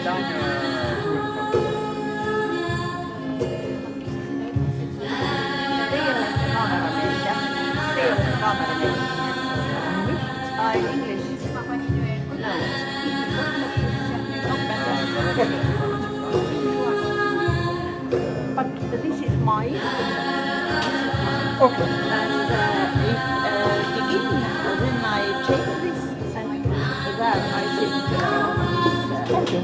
But this is mine. Okay. And if begin when I take this, and that I think Okay.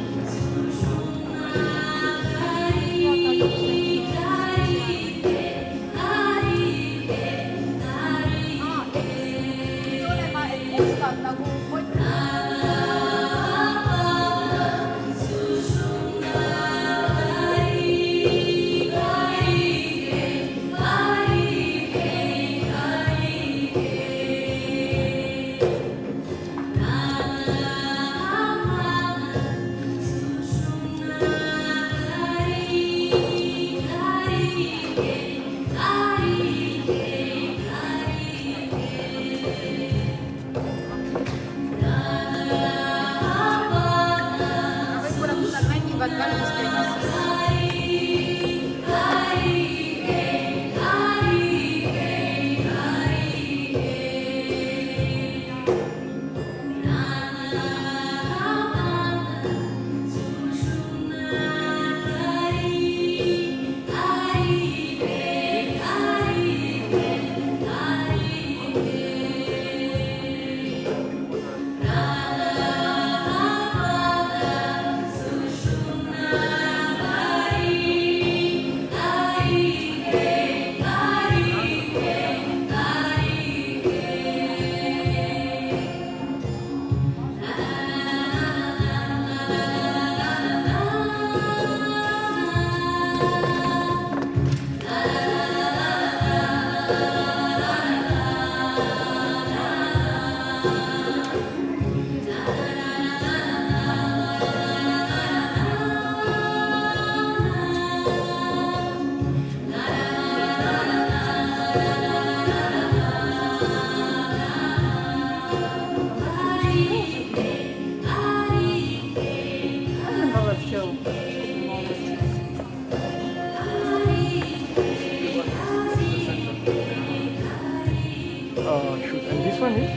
Shoot. And this one is?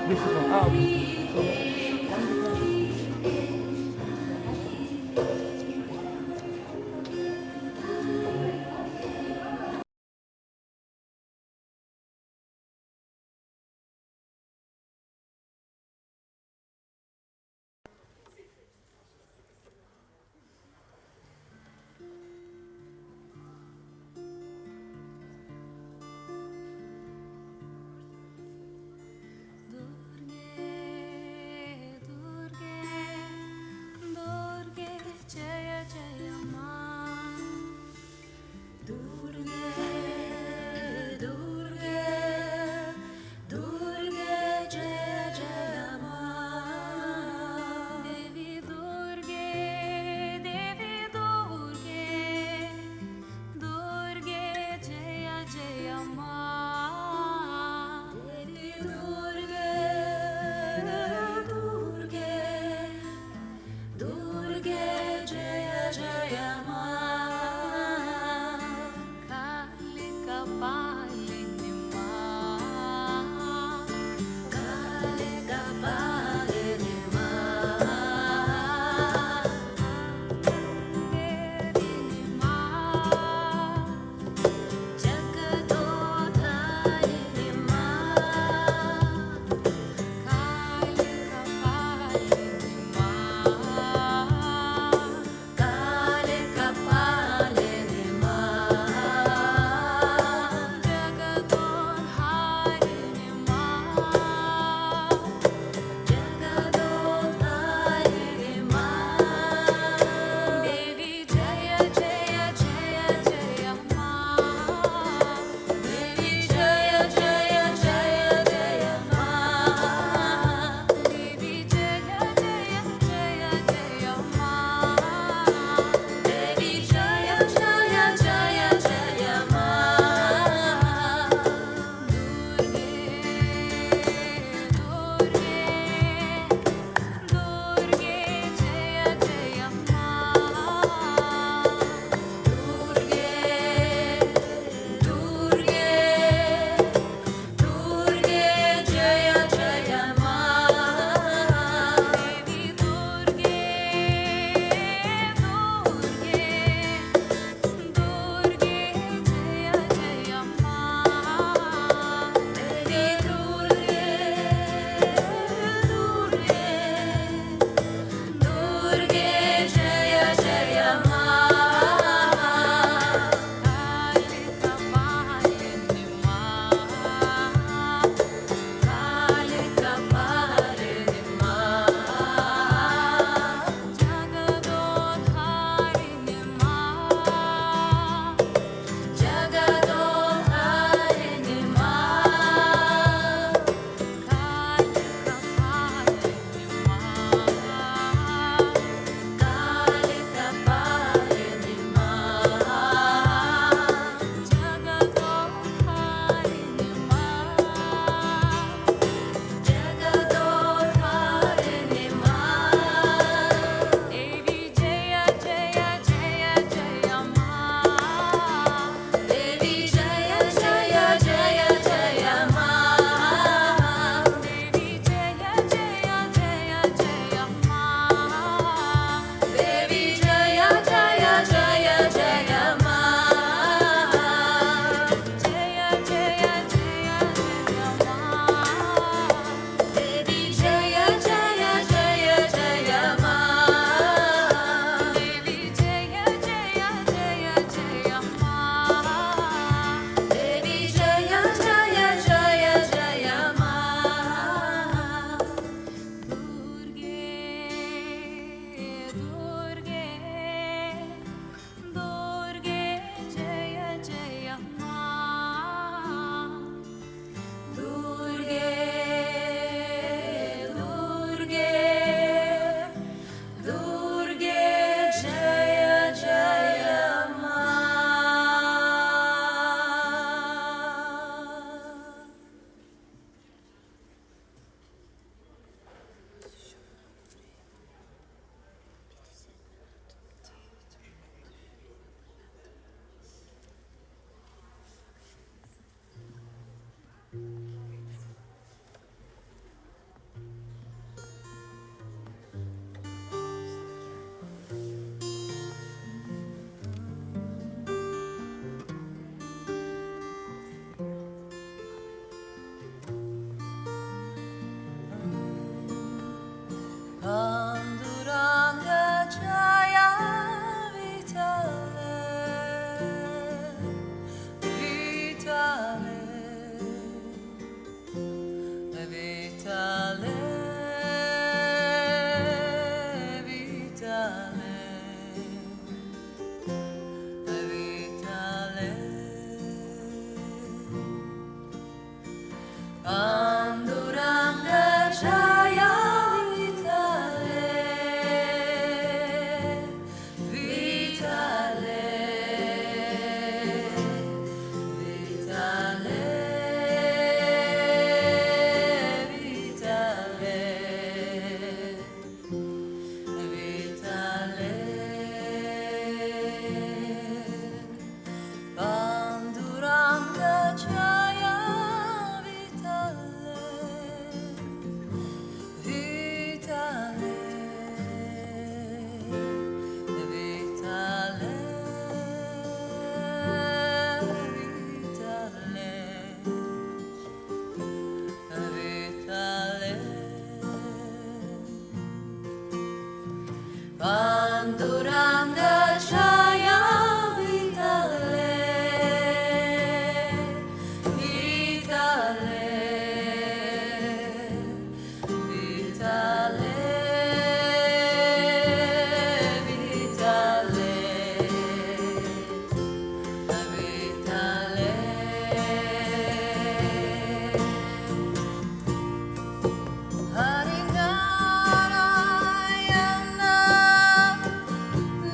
This is one. Okay.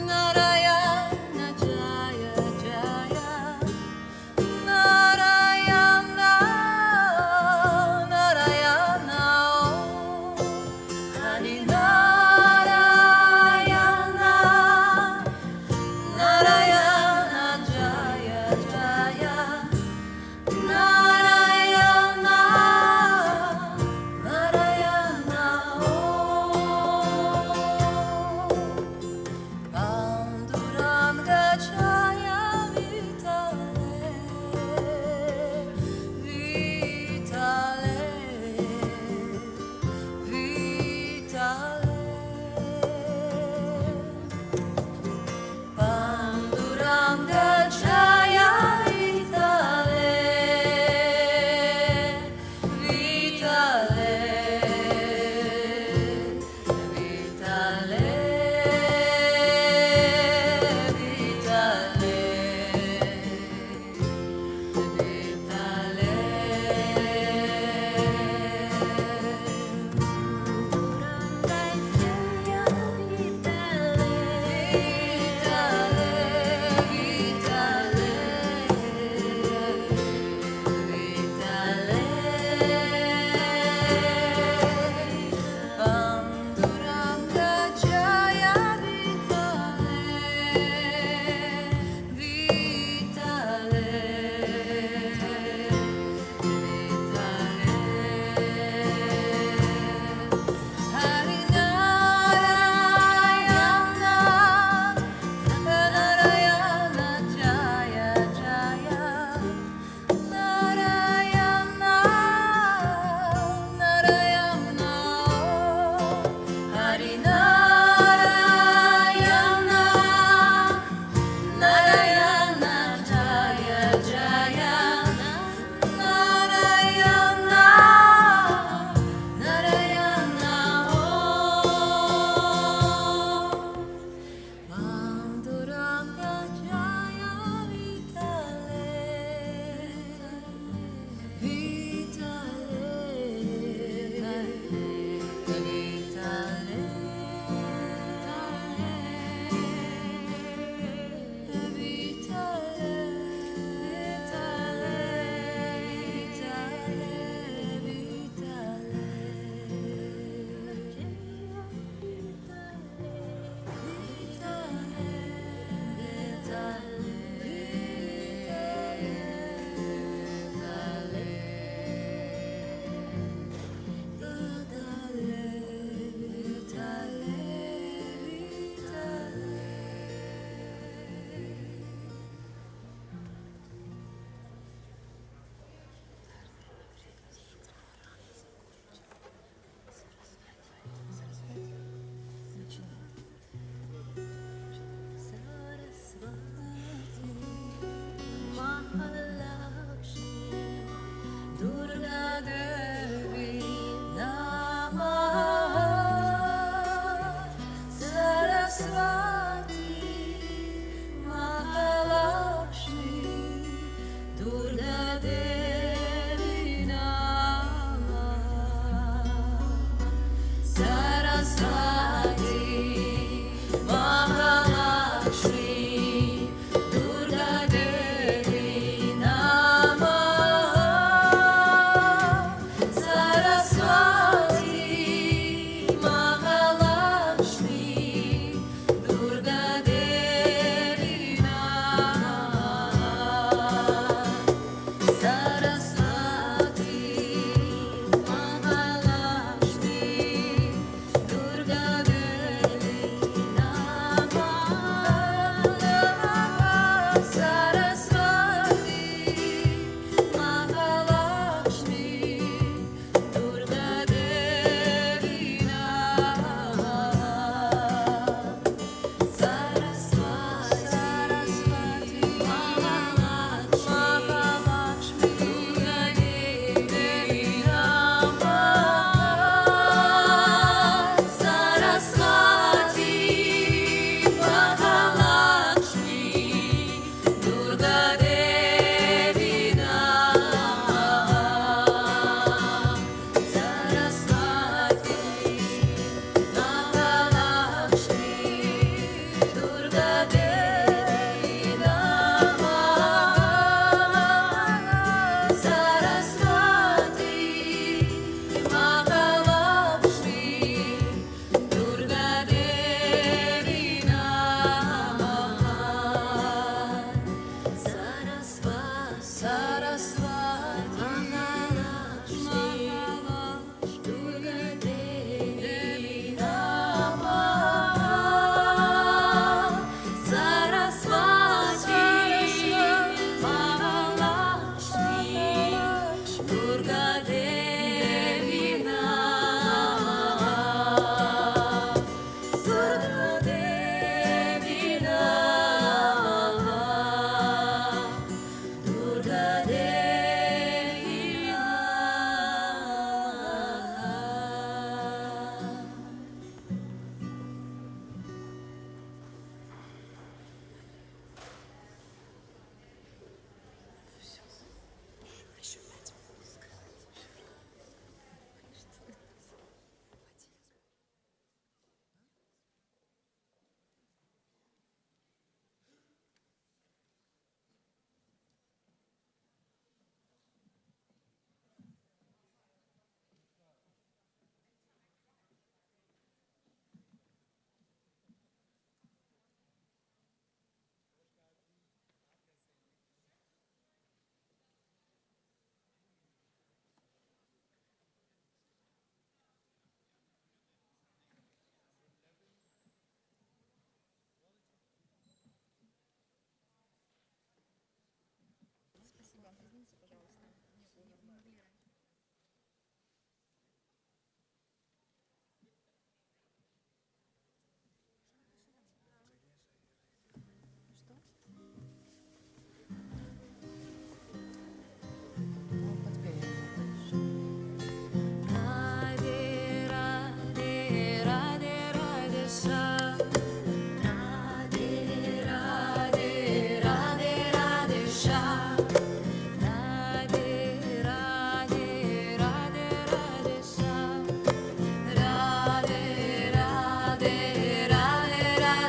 Not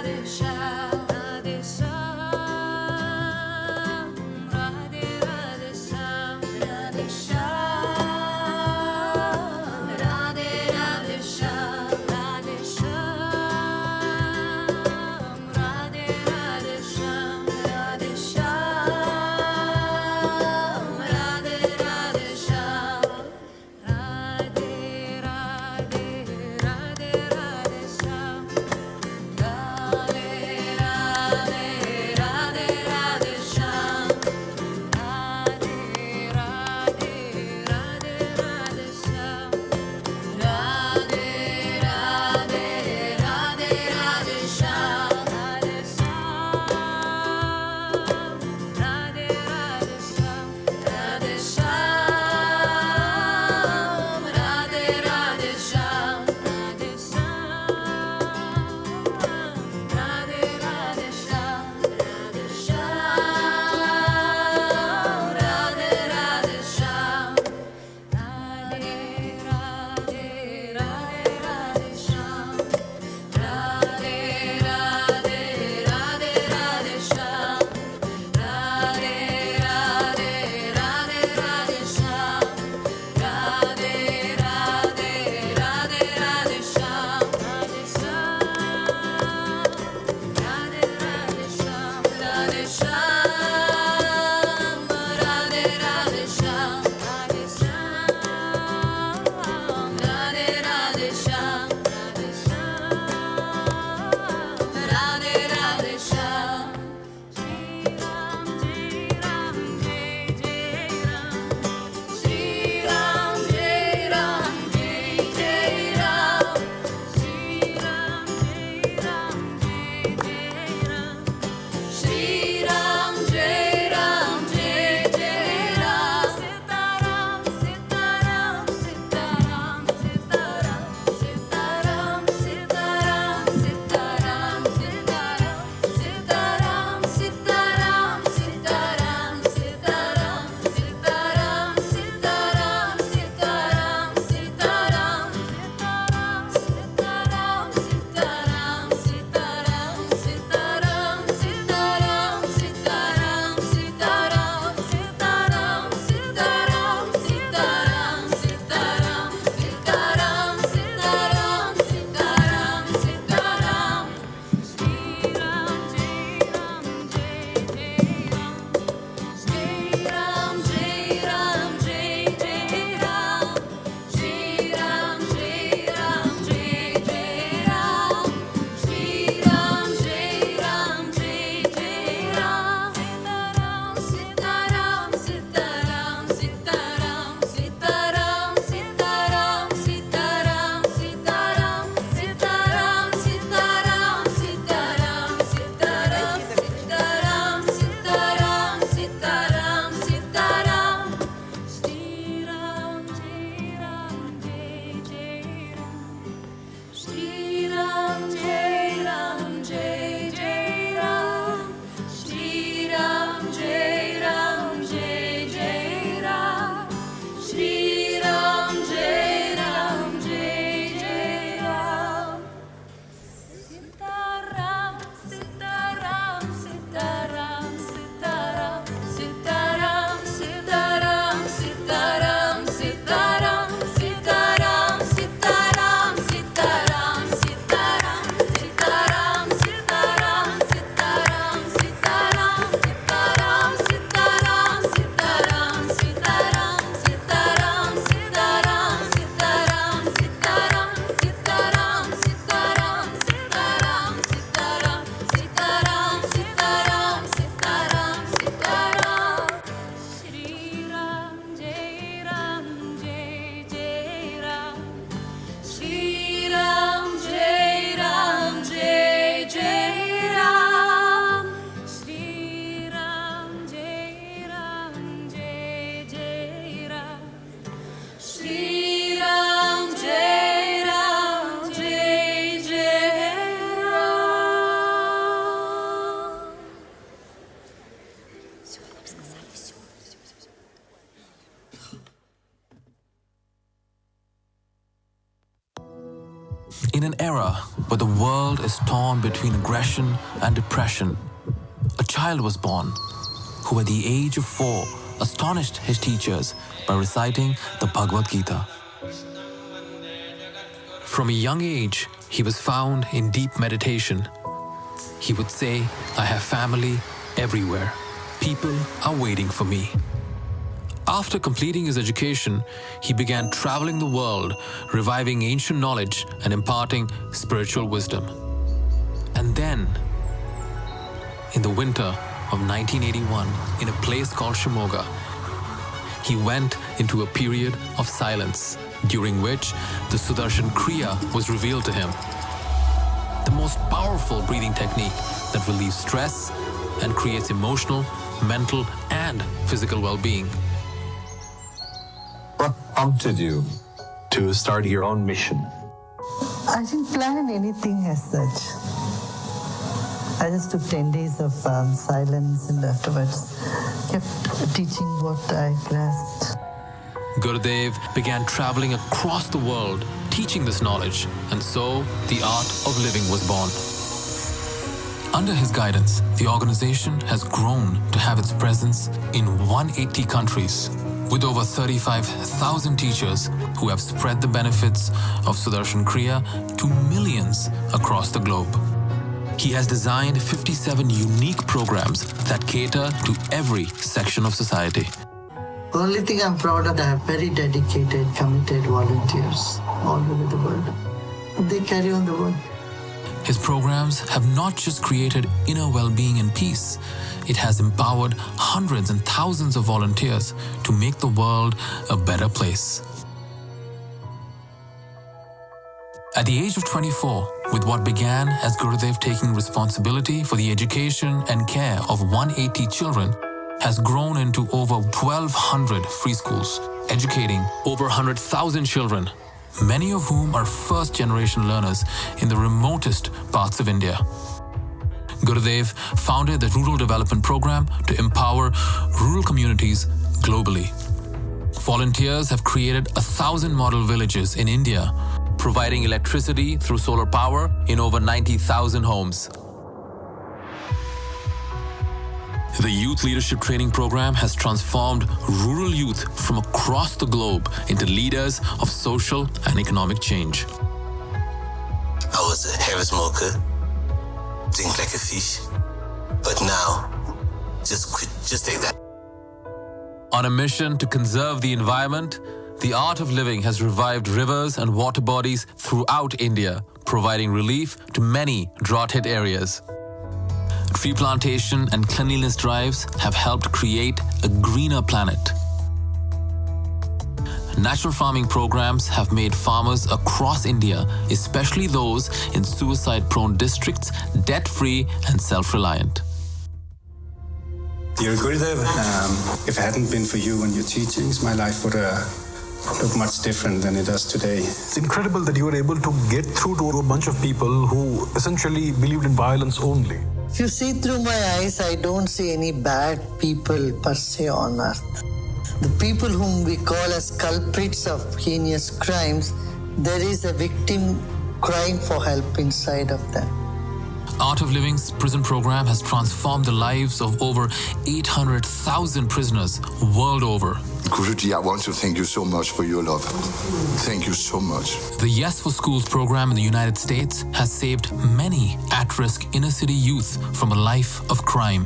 Radhe In an era where the world is torn between aggression and depression, a child was born who at the age of 4 astonished his teachers by reciting the Bhagavad Gita. From a young age, he was found in deep meditation. He would say, "I have family everywhere. People are waiting for me." After completing his education, he began traveling the world, reviving ancient knowledge and imparting spiritual wisdom. And then, in the winter of 1981, in a place called Shimoga, he went into a period of silence, during which the Sudarshan Kriya was revealed to him. The most powerful breathing technique that relieves stress and creates emotional, mental, and physical well-being. What prompted you to start your own mission? I didn't plan anything as such. I just took 10 days of silence and afterwards kept teaching what I grasped. Gurudev began traveling across the world, teaching this knowledge, and so the art of living was born. Under his guidance, the organization has grown to have its presence in 180 countries, with over 35,000 teachers who have spread the benefits of Sudarshan Kriya to millions across the globe. He has designed 57 unique programs that cater to every section of society. The only thing I'm proud of, I have very dedicated, committed volunteers all over the world. They carry on the work. His programs have not just created inner well-being and peace, it has empowered hundreds and thousands of volunteers to make the world a better place. At the age of 24, with what began as Gurudev taking responsibility for the education and care of 180 children, has grown into over 1,200 free schools, educating over 100,000 children, many of whom are first-generation learners in the remotest parts of India. Gurudev founded the Rural Development Program to empower rural communities globally. Volunteers have created 1,000 model villages in India, providing electricity through solar power in over 90,000 homes. The Youth Leadership Training Program has transformed rural youth from across the globe into leaders of social and economic change. I was a heavy smoker, drink like a fish, but now, just take that. On a mission to conserve the environment, the art of living has revived rivers and water bodies throughout India, providing relief to many drought-hit areas. Tree plantation and cleanliness drives have helped create a greener planet. Natural farming programs have made farmers across India, especially those in suicide-prone districts, debt-free and self-reliant. Dear Gurudev, if it hadn't been for you and your teachings, my life would look much different than it does today. It's incredible that you were able to get through to a bunch of people who essentially believed in violence only. If you see through my eyes, I don't see any bad people per se on earth. The people whom we call as culprits of heinous crimes, there is a victim crying for help inside of them. Art of Living's prison program has transformed the lives of over 800,000 prisoners world over. Guruji, I want to thank you so much for your love. Thank you so much. The Yes for Schools program in the United States has saved many at-risk inner-city youth from a life of crime.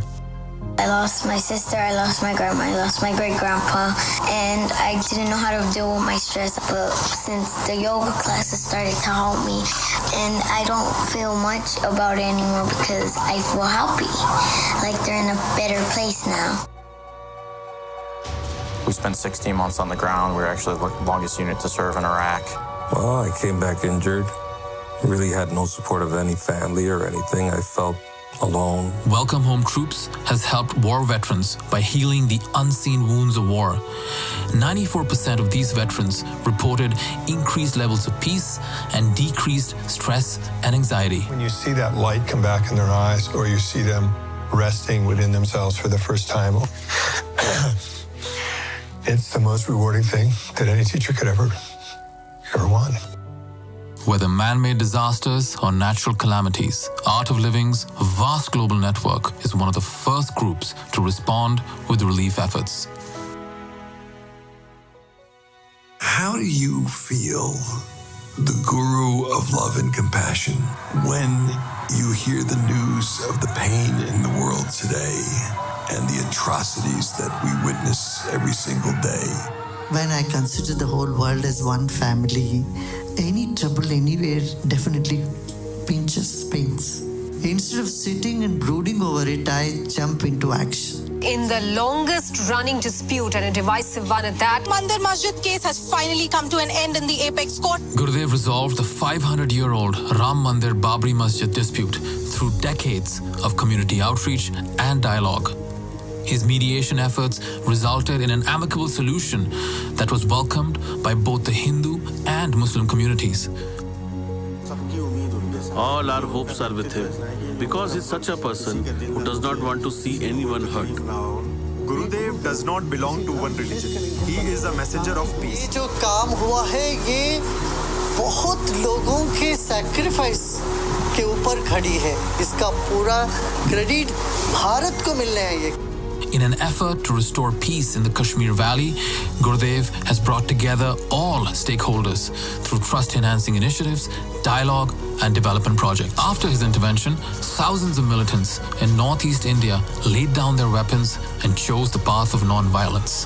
I lost my sister, I lost my grandma, I lost my great-grandpa, and I didn't know how to deal with my stress. But since the yoga classes started to help me, and I don't feel much about it anymore because I feel happy, like they're in a better place now. We spent 16 months on the ground. We were actually the longest unit to serve in Iraq. Well, I came back injured. Really had no support of any family or anything. I felt alone. Welcome Home Troops has helped war veterans by healing the unseen wounds of war. 94% of these veterans reported increased levels of peace and decreased stress and anxiety. When you see that light come back in their eyes, or you see them resting within themselves for the first time, it's the most rewarding thing that any teacher could ever want. Whether man-made disasters or natural calamities, Art of Living's vast global network is one of the first groups to respond with relief efforts. How do you feel, the guru of love and compassion, when you hear the news of the pain in the world today and the atrocities that we witness every single day? When I consider the whole world as one family, any trouble anywhere definitely pains. Instead of sitting and brooding over it, I jump into action. In the longest running dispute and a divisive one at that, Mandir Masjid case has finally come to an end in the apex court. Gurudev resolved the 500-year-old Ram Mandir Babri Masjid dispute through decades of community outreach and dialogue. His mediation efforts resulted in an amicable solution that was welcomed by both the Hindu and Muslim communities. All our hopes are with him, because he's such a person who does not want to see anyone hurt. Gurudev does not belong to one religion. He is a messenger of peace. ये जो काम हुआ है, ये बहुत लोगों के sacrifice के ऊपर खड़ी है. इसका पूरा credit भारत को मिलना है ये. In an effort to restore peace in the Kashmir Valley, Gurudev has brought together all stakeholders through trust-enhancing initiatives, dialogue, and development projects. After his intervention, thousands of militants in northeast India laid down their weapons and chose the path of non-violence.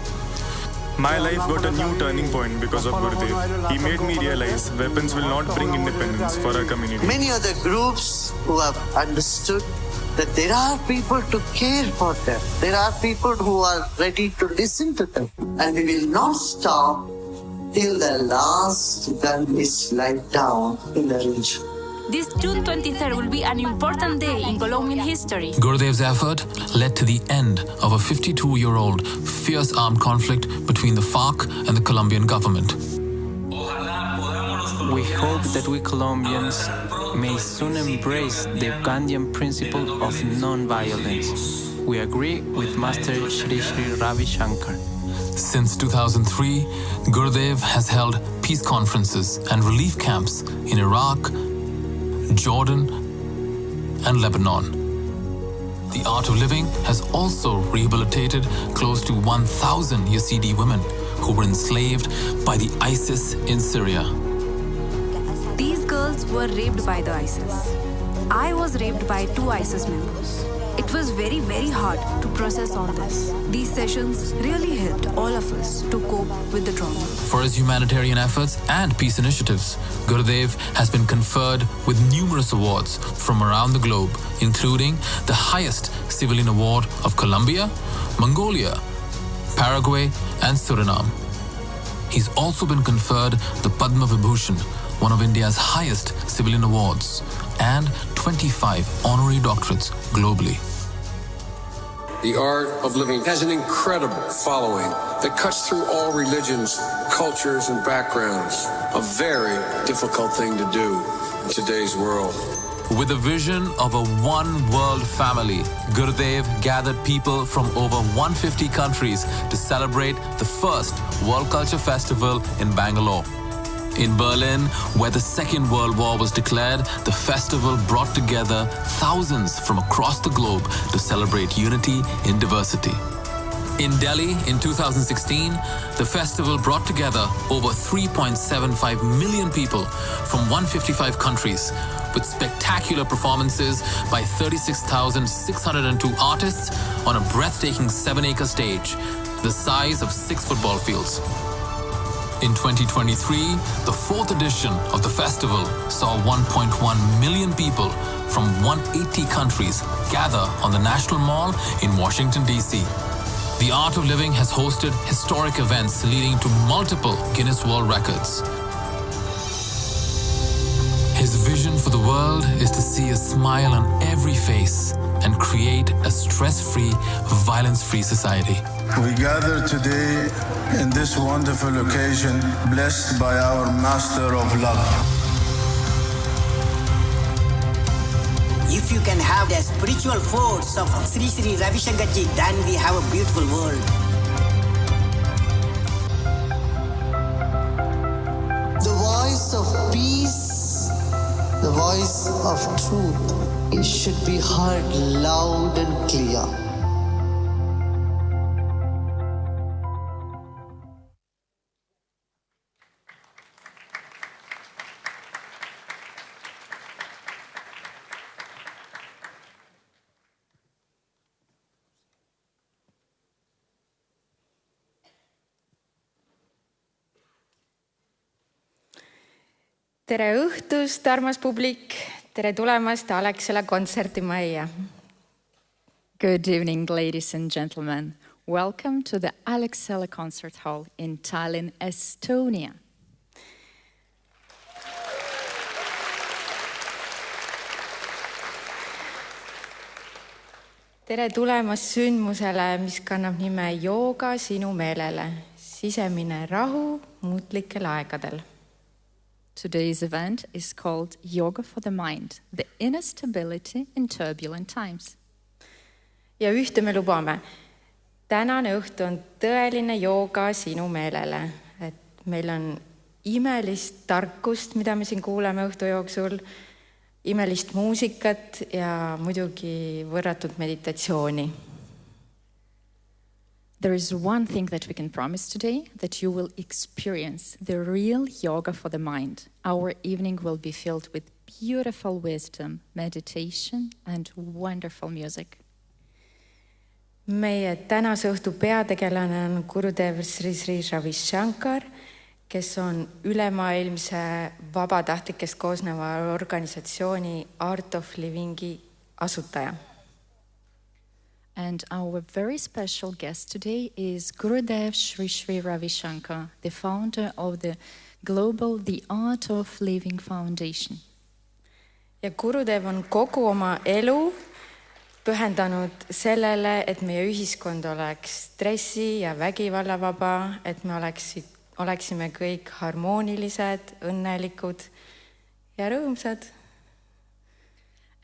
My life got a new turning point because of Gurudev. He made me realize weapons will not bring independence for our community. Many other groups who have understood that there are people to care for them. There are people who are ready to listen to them. And we will not stop till the last gun is laid down in the region. This June 23rd will be an important day in Colombian history. Gurudev's effort led to the end of a 52-year-old fierce armed conflict between the FARC and the Colombian government. We hope that we Colombians may soon embrace the Gandhian principle of non-violence. We agree with Master Sri Sri Ravi Shankar. Since 2003, Gurudev has held peace conferences and relief camps in Iraq, Jordan, and Lebanon. The Art of Living has also rehabilitated close to 1,000 Yazidi women who were enslaved by the ISIS in Syria. These girls were raped by the ISIS. I was raped by 2 ISIS members. It was very, very hard to process all this. These sessions really helped all of us to cope with the trauma. For his humanitarian efforts and peace initiatives, Gurudev has been conferred with numerous awards from around the globe, including the highest civilian award of Colombia, Mongolia, Paraguay, and Suriname. He's also been conferred the Padma Vibhushan, one of India's highest civilian awards, and 25 honorary doctorates globally. The Art of Living has an incredible following that cuts through all religions, cultures, and backgrounds. A very difficult thing to do in today's world. With a vision of a one-world family, Gurudev gathered people from over 150 countries to celebrate the first World Culture Festival in Bangalore. In Berlin, where the Second World War was declared, the festival brought together thousands from across the globe to celebrate unity in diversity. In Delhi, in 2016, the festival brought together over 3.75 million people from 155 countries, with spectacular performances by 36,602 artists on a breathtaking 7-acre stage, the size of 6 football fields. In 2023, the 4th edition of the festival saw 1.1 million people from 180 countries gather on the National Mall in Washington, D.C. The Art of Living has hosted historic events leading to multiple Guinness World Records. His vision for the world is to see a smile on every face and create a stress-free, violence-free society. We gather today in this wonderful occasion, blessed by our Master of Love. If you can have the spiritual force of Sri Sri Ravi Shankar ji, then we have a beautiful world. The voice of peace The voice of truth should be heard loud and clear. Tere õhtust, armas publik! Tere tulemast Alexela kontsertimajja! Good evening, ladies and gentlemen. Welcome to the Alexela Concert Hall in Tallinn, Estonia. Tere tulemast sündmusele, mis kannab nime Jooga, sinu meelele. Sisemine rahu, muutlikel aegadel. Today's event is called Yoga for the Mind, the inner stability in turbulent times. Ja ühte me lubame. Tänane õhtu on tõeline jooga sinu meelele. Et meil on imelist tarkust, mida me siin kuuleme õhtu jooksul, imelist muusikat ja muidugi võrratut meditatsiooni. There is one thing that we can promise today, that you will experience the real yoga for the mind. Our evening will be filled with beautiful wisdom, meditation and wonderful music. Meie tänase õhtu peategelane on Gurudev Sri Sri Ravi Shankar, kes on ülemaailmse vabatahtlikest koosneva organisatsiooni Art of Livingi asutaja. And our very special guest today is Gurudev Sri Sri Ravi Shankar, the founder of the global The Art of Living Foundation. Ja Gurudev on kogu oma elu pühendanud sellele, et meie ühiskond oleks stressi ja vägivallavaba, et me oleksime kõik harmoonilised, õnnelikud ja rõõmsad.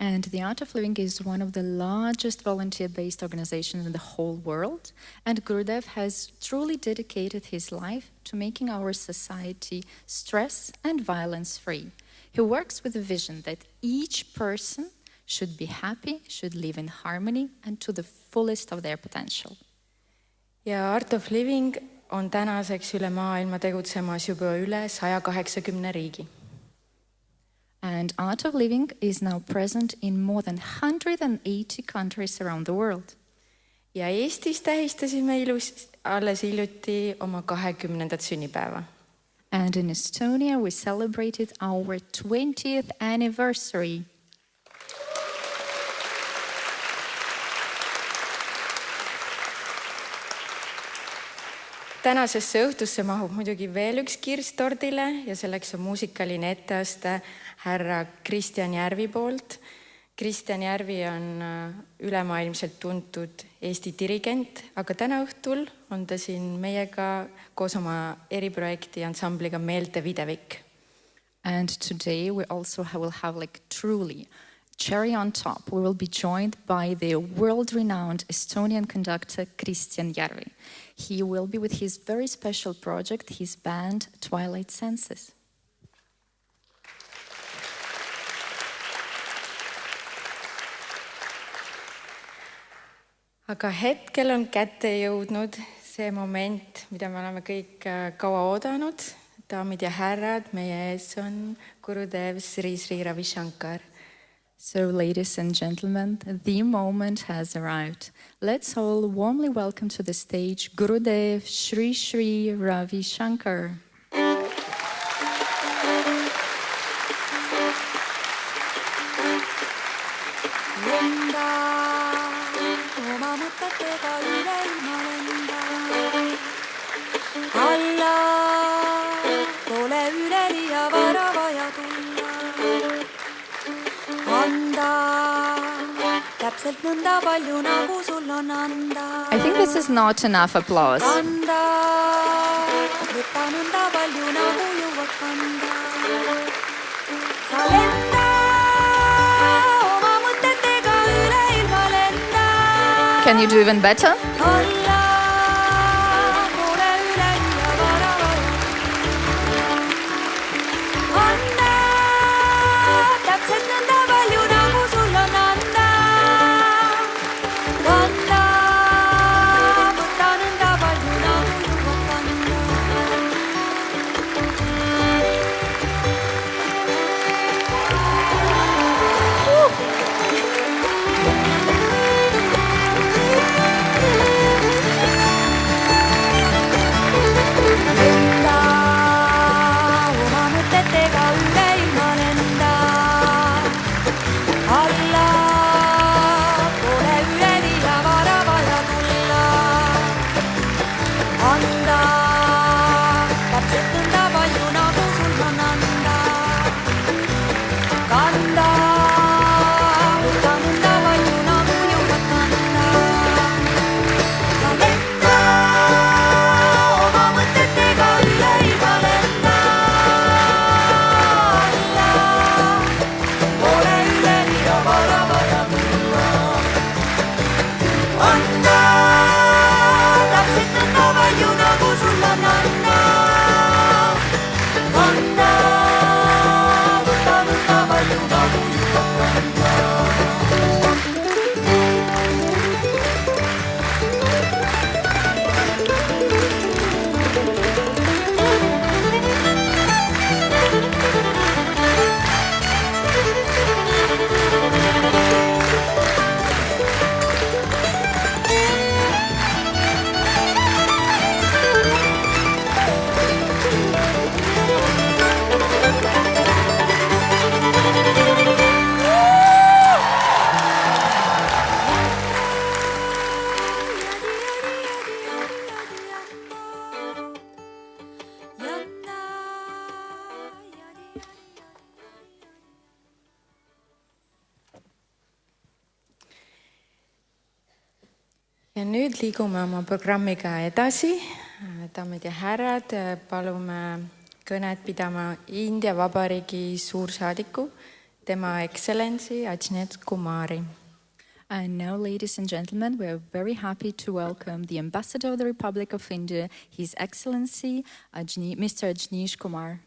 And the Art of Living is one of the largest volunteer-based organizations in the whole world. And Gurudev has truly dedicated his life to making our society stress and violence-free. He works with a vision that each person should be happy, should live in harmony and to the fullest of their potential. Ja Art of Living on tänaseks üle maailma tegutsemas juba üle 180 riigi. And Art of Living is now present in more than 180 countries around the world. Ja Eestis tähistasime alles hiljuti oma 20. sünnipäeva. And in Estonia we celebrated our 20th anniversary. Tänasesse õhtusse mahub muidugi veel üks kirst tordile ja selleks on muusikaline etteaste härra Kristjan Järvi poolt. Kristjan Järvi on ülemaailmselt tuntud Eesti dirigent, aga täna õhtul on ta siin meiega koos oma eriprojekti ansambliga Meelte Videvik. And today we also will have like truly cherry on top. We will be joined by the world-renowned Estonian conductor Kristjan Järvi. He will be with his very special project, his band Twilight Senses. Aga hetkel on kätte jõudnud see moment, mida me oleme kõik kaua oodanud. Daamid ja härrad, meie ees on Gurudev Sri Sri Ravi Shankar. So, ladies and gentlemen, the moment has arrived. Let's all warmly welcome to the stage Gurudev Sri Sri Ravi Shankar. I think this is not enough applause. Can you do even better? ja nüüd liigume oma programmiga edasi. Daamid ja härrad, palume kõnet pidama India Vabariigi suursaadiku, tema ekstsellentsi Ajnet Kumari. And now, ladies and gentlemen, we are very happy to welcome the Ambassador of the Republic of India, His Excellency Mr. Ajneesh Kumar.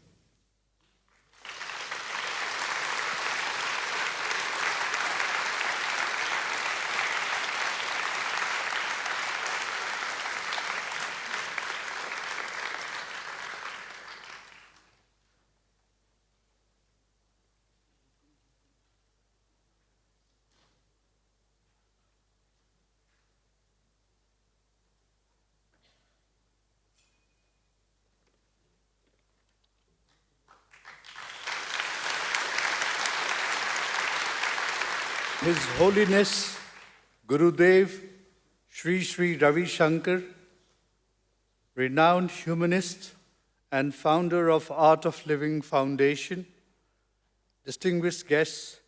His Holiness Gurudev Sri Sri Ravi Shankar, renowned humanist and founder of Art of Living Foundation, distinguished guests,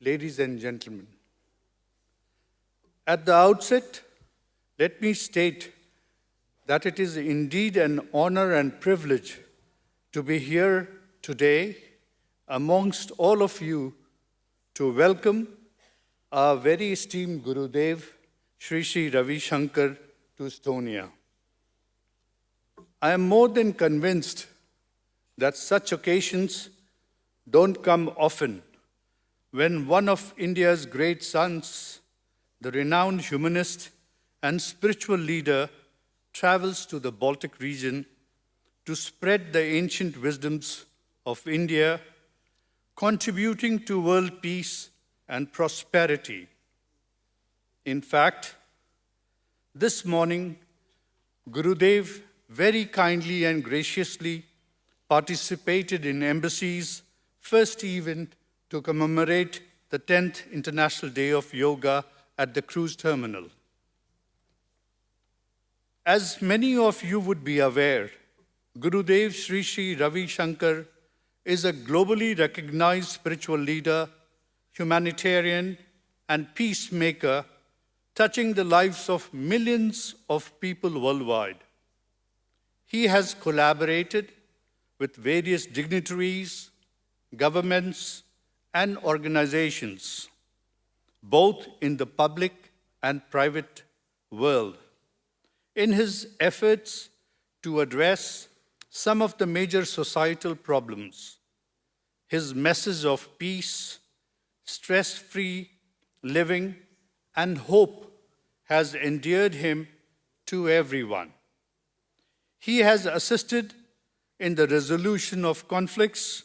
ladies and gentlemen. At the outset, let me state that it is indeed an honor and privilege to be here today amongst all of you to welcome our very esteemed Gurudev, Sri Sri Ravi Shankar, to Estonia. I am more than convinced that such occasions don't come often when one of India's great sons, the renowned humanist and spiritual leader, travels to the Baltic region to spread the ancient wisdoms of India, contributing to world peace and prosperity. In fact, this morning, Gurudev very kindly and graciously participated in Embassy's first event to commemorate the 10th International Day of Yoga at the cruise terminal. As many of you would be aware, Gurudev Sri Sri Ravi Shankar is a globally recognized spiritual leader, humanitarian, and peacemaker, touching the lives of millions of people worldwide. He has collaborated with various dignitaries, governments, and organizations, both in the public and private world, in his efforts to address some of the major societal problems. His message of peace, stress-free living, and hope has endeared him to everyone. He has assisted in the resolution of conflicts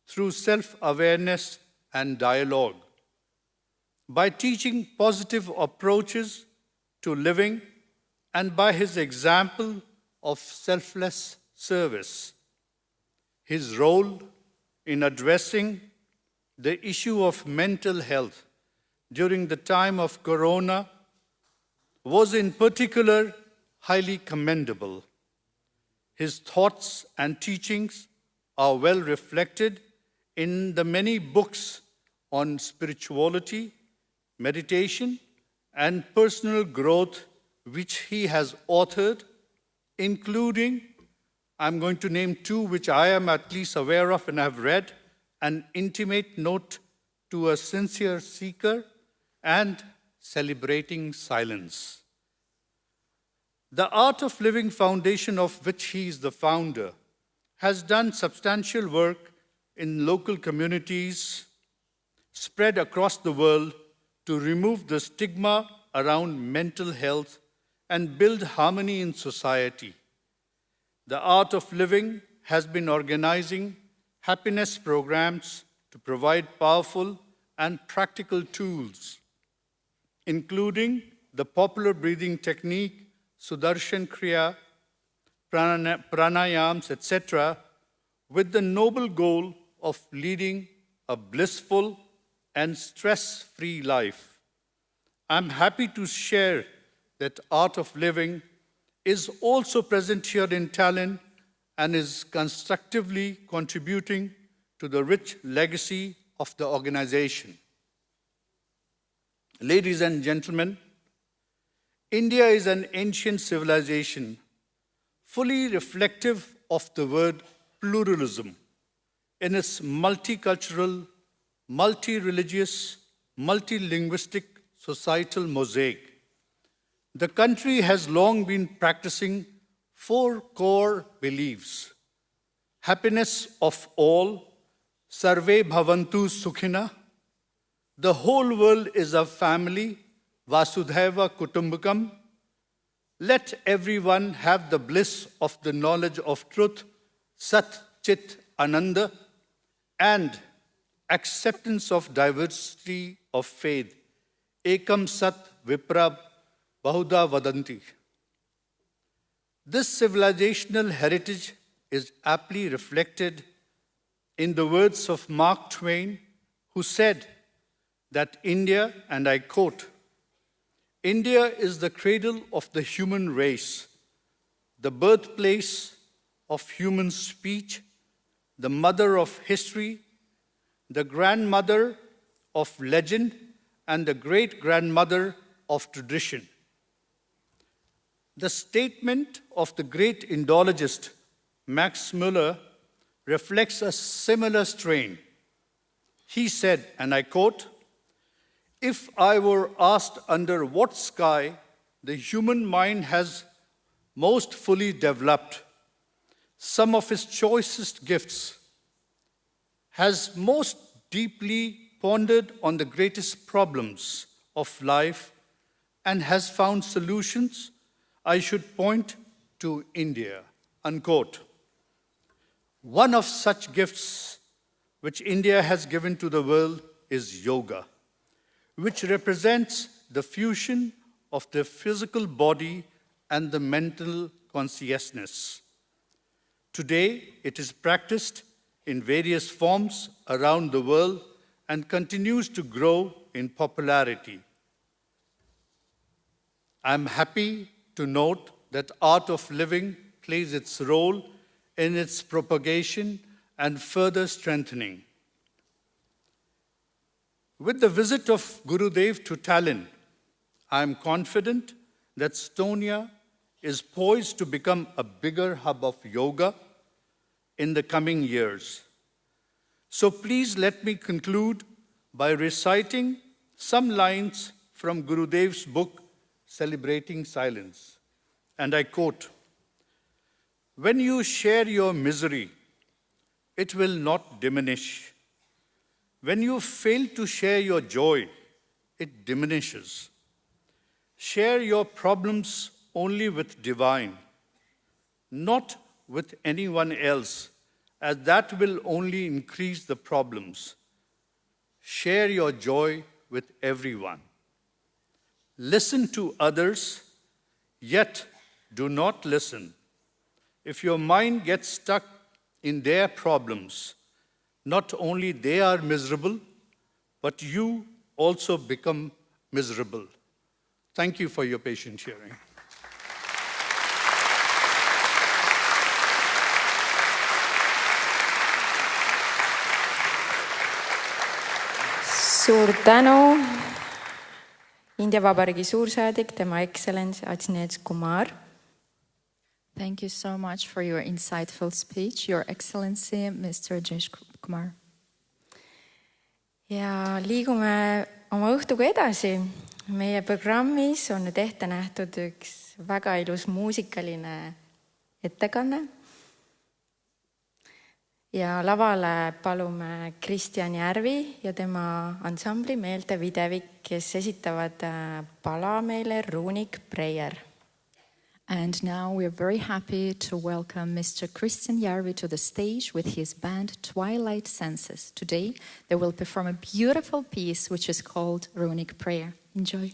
through self-awareness and dialogue, by teaching positive approaches to living, and by his example of selfless service. His role in addressing the issue of mental health during the time of Corona was in particular highly commendable. His thoughts and teachings are well reflected in the many books on spirituality, meditation, and personal growth which he has authored, including, I'm going to name two which I am at least aware of and have read: An Intimate Note to a Sincere Seeker, and Celebrating Silence. The Art of Living Foundation, of which he is the founder, has done substantial work in local communities spread across the world to remove the stigma around mental health and build harmony in society. The Art of Living has been organizing happiness programs to provide powerful and practical tools, including the popular breathing technique, Sudarshan Kriya, pranayams, etc., with the noble goal of leading a blissful and stress-free life. I'm happy to share that Art of Living is also present here in Tallinn and is constructively contributing to the rich legacy of the organization. Ladies and gentlemen, India is an ancient civilization, fully reflective of the word pluralism in its multicultural, multi-religious, multilinguistic societal mosaic. The country has long been practicing 4 core beliefs: happiness of all, sarve bhavantu sukhina, the whole world is a family, vasudhaiva kutumbakam, let everyone have the bliss of the knowledge of truth, sat chit ananda, and acceptance of diversity of faith, ekam sat vipra bahuda vadanti. This civilizational heritage is aptly reflected in the words of Mark Twain, who said that India, and I quote, India is the cradle of the human race, the birthplace of human speech, the mother of history, the grandmother of legend, and the great-grandmother of tradition. The statement of the great Indologist Max Muller reflects a similar strain. He said, and I quote, if I were asked under what sky the human mind has most fully developed, some of its choicest gifts, has most deeply pondered on the greatest problems of life, and has found solutions, I should point to India, unquote. One of such gifts which India has given to the world is yoga, which represents the fusion of the physical body and the mental consciousness. Today, it is practiced in various forms around the world and continues to grow in popularity. I'm happy to note that Art of Living plays its role in its propagation and further strengthening. With the visit of Gurudev to Tallinn, I am confident that Estonia is poised to become a bigger hub of yoga in the coming years. So please let me conclude by reciting some lines from Gurudev's book, Celebrating Silence. And I quote, when you share your misery, it will not diminish. When you fail to share your joy, it diminishes. Share your problems only with divine, not with anyone else, as that will only increase the problems. Share your joy with everyone. Listen to others, yet do not listen. If your mind gets stuck in their problems, not only they are miserable, but you also become miserable. Thank you for your patient hearing. Suur tänu, India Vabariigi suursaadik, tema excellence Ajnet Kumar. Thank you so much for your insightful speech, Your Excellency, Mr. Ajnet Kumar. Ja liigume oma õhtuga edasi. Meie programmis on nüüd ette nähtud üks väga ilus muusikaline ettekanne. Ja lavale palume Kristjan Järvi ja tema ansambli Meelte Videvik, kes esitavad pala meile Runic Prayer. And now we are very happy to welcome Mr. Kristjan Järvi to the stage with his band Twilight Senses. Today they will perform a beautiful piece which is called Runic Prayer. Enjoy.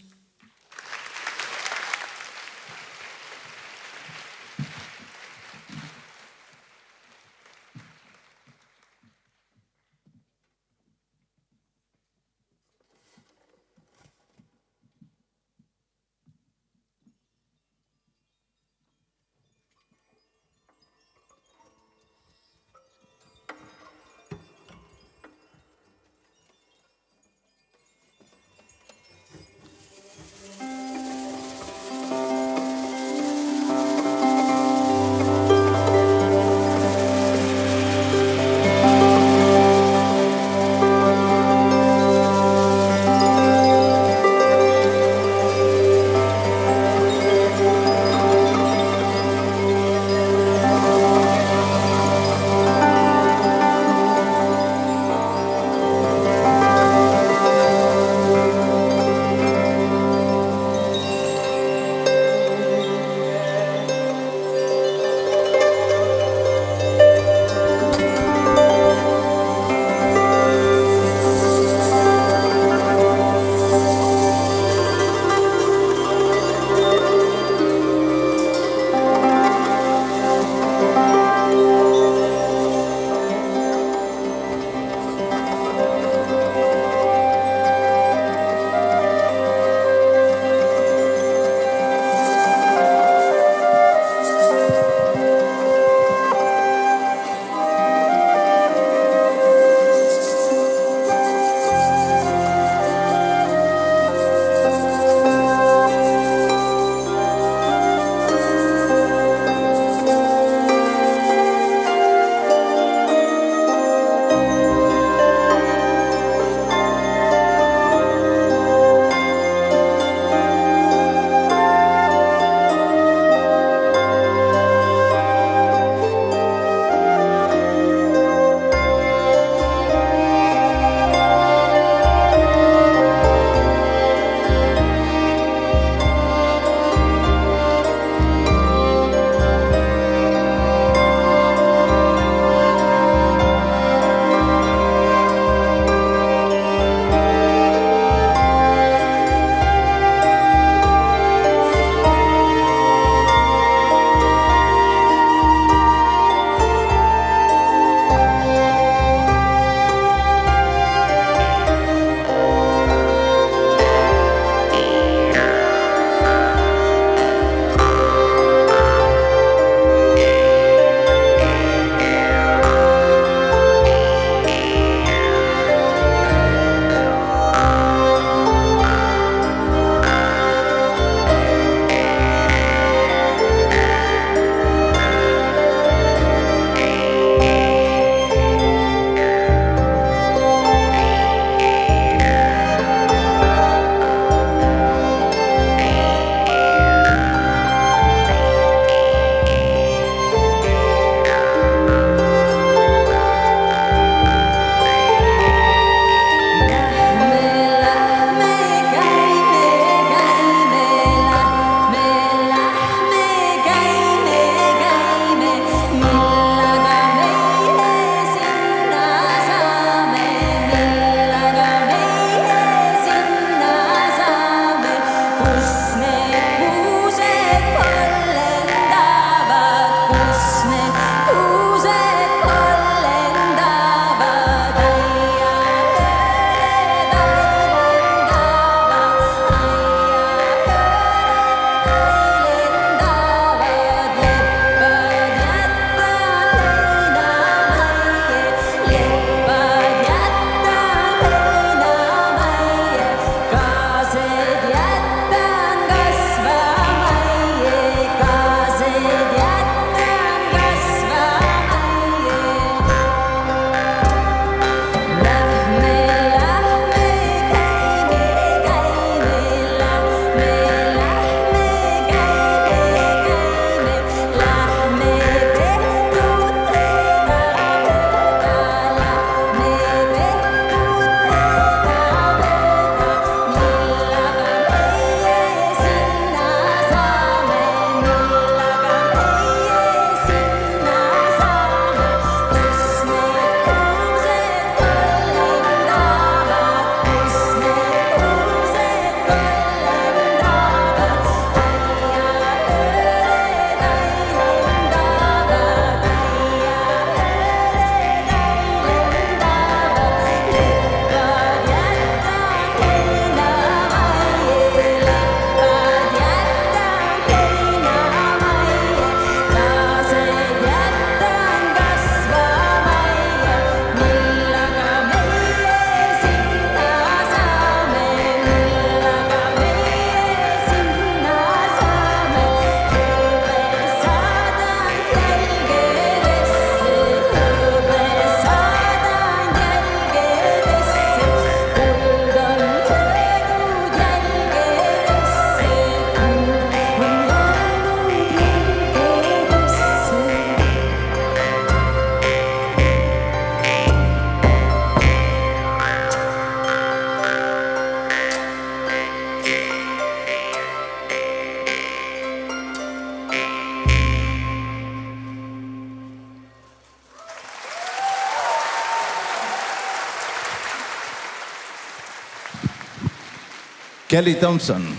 Kelly Thompson,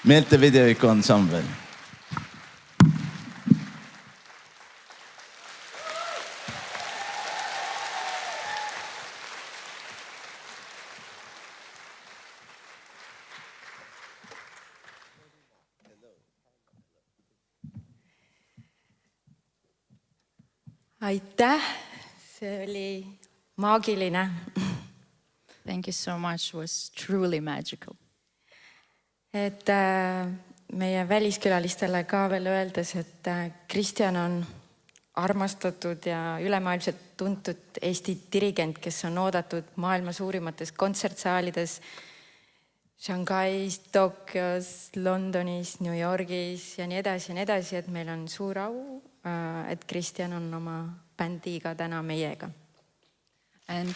meelte videoiku ansambel. Aitäh, see oli maagiline. Thank you so much, it was truly magical. Et meie väliskülalistele ka veel öeldes, et Kristjan on armastatud ja ülemaailmselt tuntud Eesti dirigent, kes on oodatud maailma suurimates kontsertsaalides Shanghais, Tokyos, Londonis, New Yorgis ja nii edasi, et meil on suur au, et Kristjan on oma bändiga täna meiega. And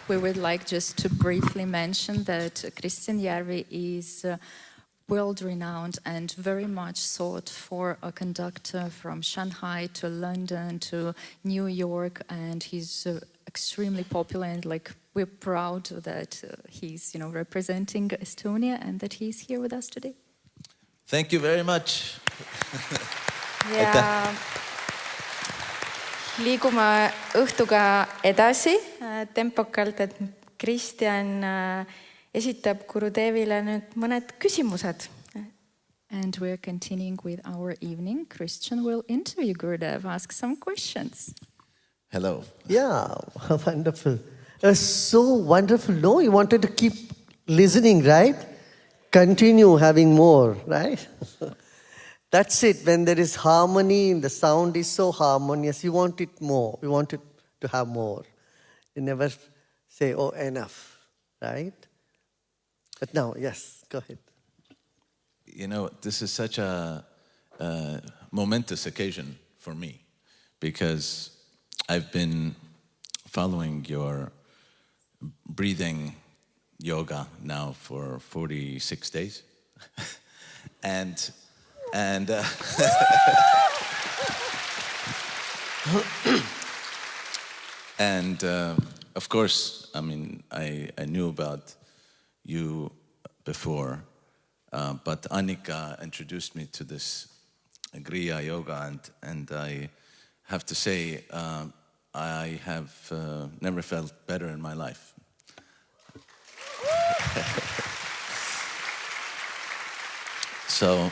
we would like just to briefly mention that Kristjan Järvi is world-renowned and very much sought for a conductor from Shanghai to London to New York, and he's extremely popular, and we're proud that he's representing Estonia and that he's here with us today. Thank you very much. Ja liigume õhtuga edasi tempokalt, et Kristjan esitab Gurudevile nüüd mõned küsimused. And we're continuing with our evening. Kristjan will interview Gurudev, ask some questions. Hello. Yeah, wonderful. So wonderful. No, you wanted to keep listening, right? Continue having more, right? That's it. When there is harmony, the sound is so harmonious, you want it more. You want it to have more. You never say, oh, enough, right? But now, yes, go ahead. You know, this is such a momentous occasion for me because I've been following your breathing yoga now for 46 days. and of course, I mean, I knew about you before, but Annika introduced me to this Griya yoga, and I have to say, I have never felt better in my life. So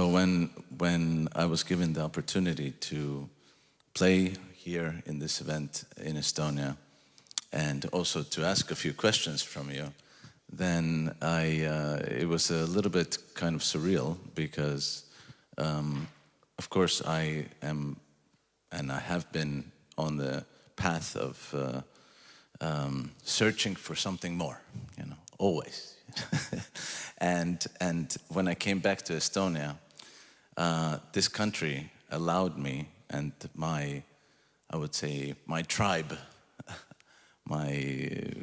when I was given the opportunity to play here in this event in Estonia, and also to ask a few questions from you, then it was a little bit kind of surreal because, of course, I am, and I have been on the path of searching for something more, always. And when I came back to Estonia, this country allowed me, and I would say my tribe, my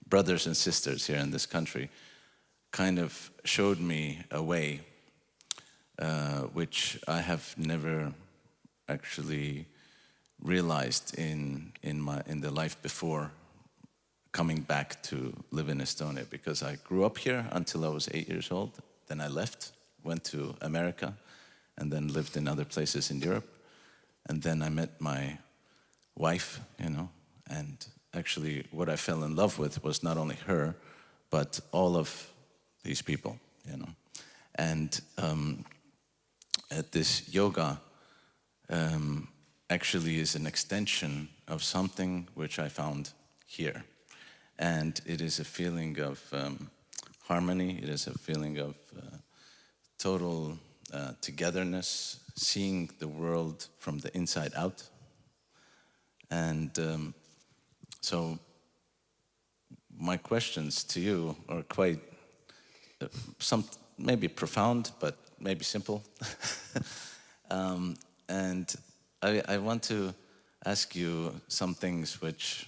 brothers and sisters here in this country, kind of showed me a way which I have never actually realized in the life before coming back to live in Estonia, because I grew up here until I was 8 years old. Then I left, went to America, and then lived in other places in Europe. And then I met my wife, and actually what I fell in love with was not only her, but all of these people, And this yoga actually is an extension of something which I found here. And it is a feeling of harmony, it is a feeling of total togetherness, seeing the world from the inside out. And so my questions to you are quite, maybe profound, but maybe simple. And I want to ask you some things which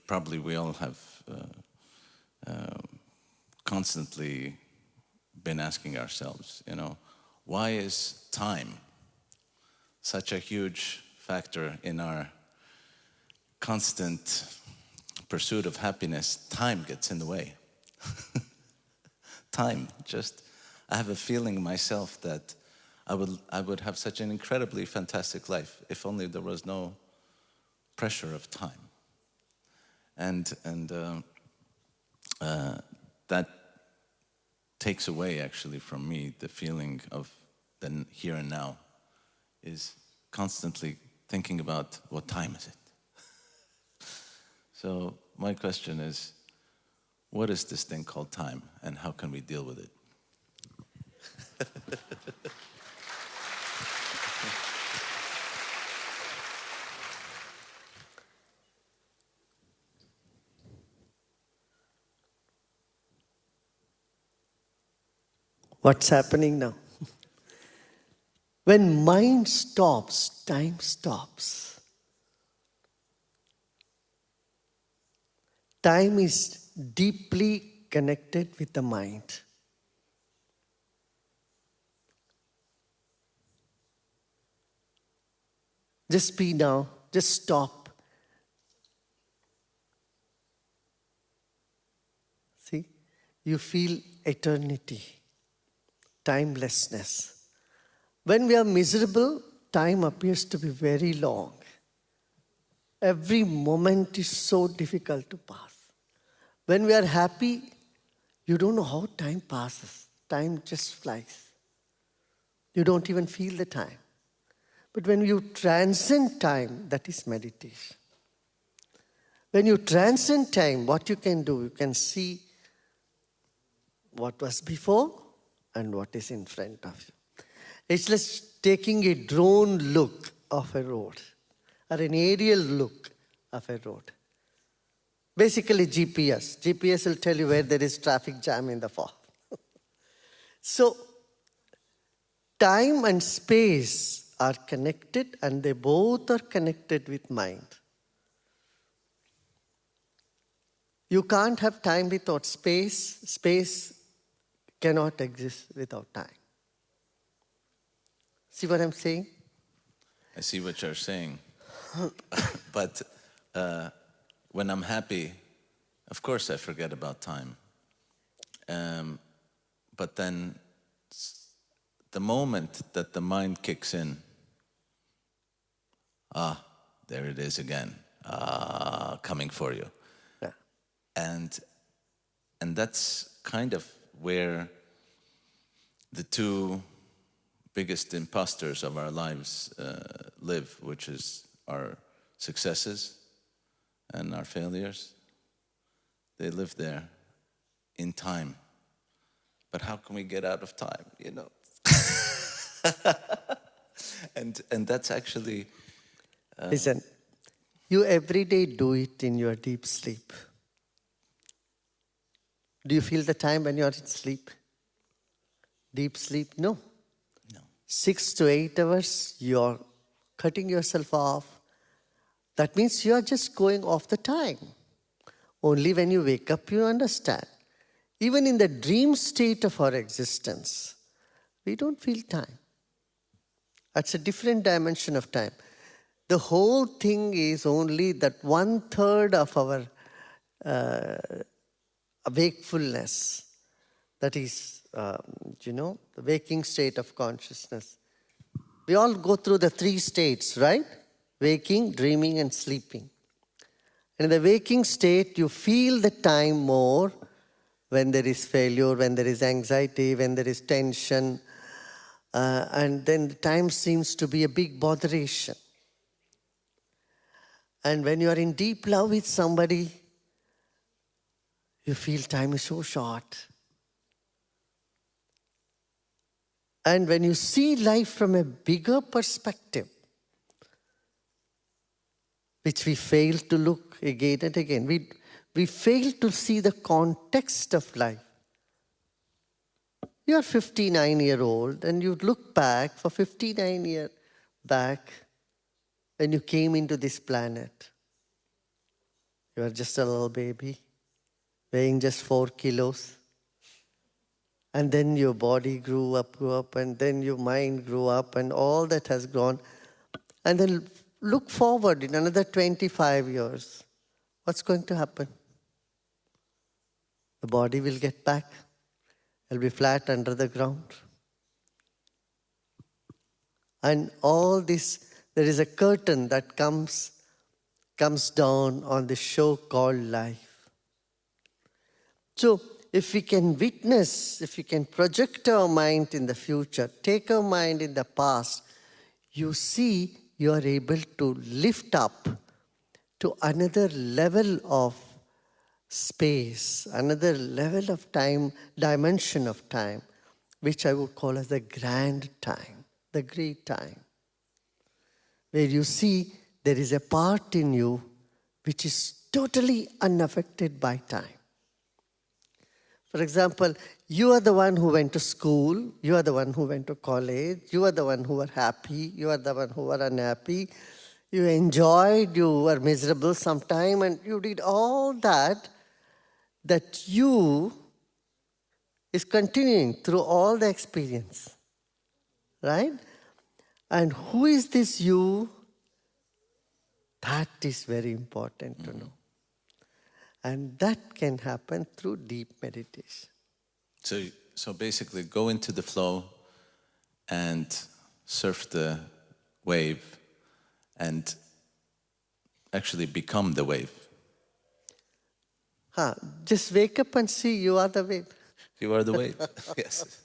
probably we all have constantly been asking ourselves, why is time such a huge factor in our constant pursuit of happiness, time gets in the way. Time, I have a feeling myself that I would have such an incredibly fantastic life if only there was no pressure of time. And that takes away actually from me the feeling of the here and now, is constantly thinking about what time is it. So my question is, what is this thing called time and how can we deal with it? What's happening now? When mind stops, time stops. Time is deeply connected with the mind. Just be now, just stop. See, you feel eternity, timelessness. When we are miserable, time appears to be very long. Every moment is so difficult to pass. When we are happy, you don't know how time passes. Time just flies. You don't even feel the time. But when you transcend time, that is meditation. When you transcend time, what you can do, you can see what was before and what is in front of you. It's just taking a drone look of a road or an aerial look of a road. Basically GPS. GPS will tell you where there is traffic jam in the fog. So, time and space are connected and they both are connected with mind. You can't have time without space. Space cannot exist without time. See what I'm saying? I see what you're saying. But when I'm happy, of course I forget about time. But then the moment that the mind kicks in, there it is again, coming for you. Yeah. And that's kind of where the two biggest imposters of our lives live, which is our successes and our failures. They live there in time. But how can we get out of time, you know? and that's actually... Listen, you every day do it in your deep sleep. Do you feel the time when you are in sleep? Deep sleep? No. 6 to 8 hours, you are cutting yourself off. That means you are just going off the time. Only when you wake up, you understand. Even in the dream state of our existence, we don't feel time. That's a different dimension of time. The whole thing is only that 1/3 of our wakefulness. That is, the waking state of consciousness. We all go through the 3 states, right? Waking, dreaming, and sleeping. And in the waking state, you feel the time more when there is failure, when there is anxiety, when there is tension. And then the time seems to be a big botheration. And when you are in deep love with somebody, you feel time is so short. And when you see life from a bigger perspective, which we fail to look again and again, we fail to see the context of life. You are 59-year-old and you look back for 59 years back when you came into this planet. You are just a little baby, weighing just 4 kilos. And then your body grew up, and then your mind grew up, and all that has gone. And then look forward in another 25 years. What's going to happen? The body will get back. It'll be flat under the ground. And all this, there is a curtain that comes down on the show called life. So, if we can witness, if we can project our mind in the future, take our mind in the past, you see you are able to lift up to another level of space, another level of time, dimension of time, which I would call as the grand time, the great time, where you see there is a part in you which is totally unaffected by time. For example, you are the one who went to school, you are the one who went to college, you are the one who were happy, you are the one who were unhappy, you enjoyed, you were miserable sometime, and you did all that you is continuing through all the experience, right? And who is this you? That is very important to know. And that can happen through deep meditation. So basically go into the flow and surf the wave and actually become the wave. Just wake up and see you are the wave. You are the wave, yes.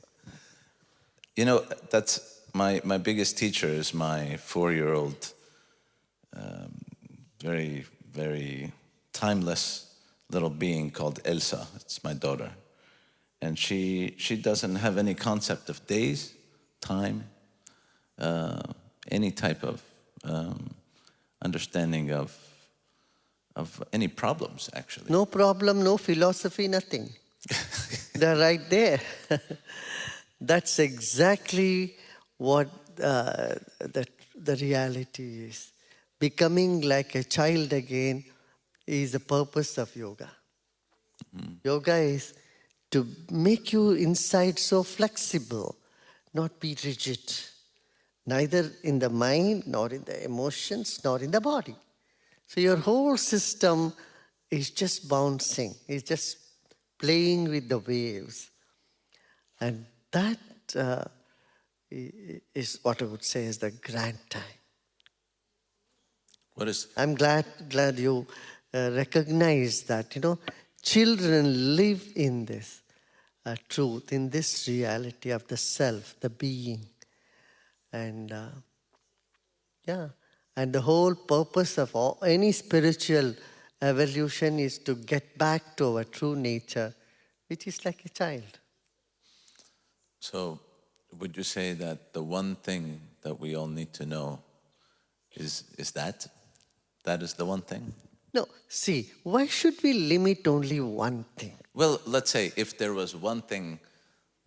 You know, that's my biggest teacher is my 4-year-old, very, very timeless little being called Elsa. It's my daughter. And she doesn't have any concept of days, time, any type of understanding of any problems, actually. No problem, no philosophy, nothing. They're right there. That's exactly what the reality is. Becoming like a child again is the purpose of yoga. Yoga is to make you inside so flexible, not be rigid, neither in the mind, nor in the emotions, nor in the body. So your whole system is just bouncing, is just playing with the waves. And that is what I would say is the grand time. I'm glad you recognize that, children live in this truth, in this reality of the self, the being. And and the whole purpose of any spiritual evolution is to get back to our true nature, which is like a child. So would you say that the one thing that we all need to know is that? That is the one thing? No, see, why should we limit only one thing? Well, let's say if there was one thing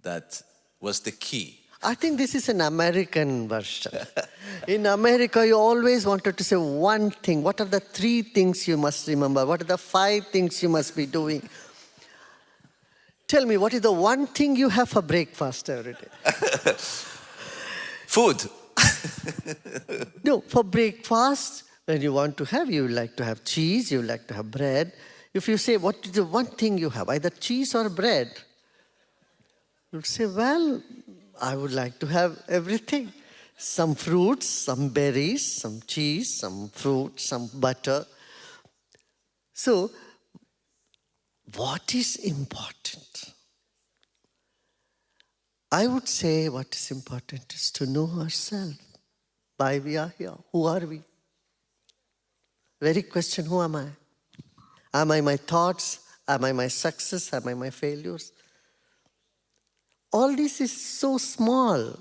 that was the key. I think this is an American version. In America, you always wanted to say one thing. What are the 3 things you must remember? What are the 5 things you must be doing? Tell me, what is the one thing you have for breakfast every day? Food. No, for breakfast, when you want to have, you like to have cheese, you like to have bread. If you say, what is the one thing you have, either cheese or bread, you'll say, well, I would like to have everything. Some fruits, some berries, some cheese, some fruit, some butter. So, what is important? I would say what is important is to know ourselves. Why we are here. Who are we? Very question, who am I? Am I my thoughts? Am I my success? Am I my failures? All this is so small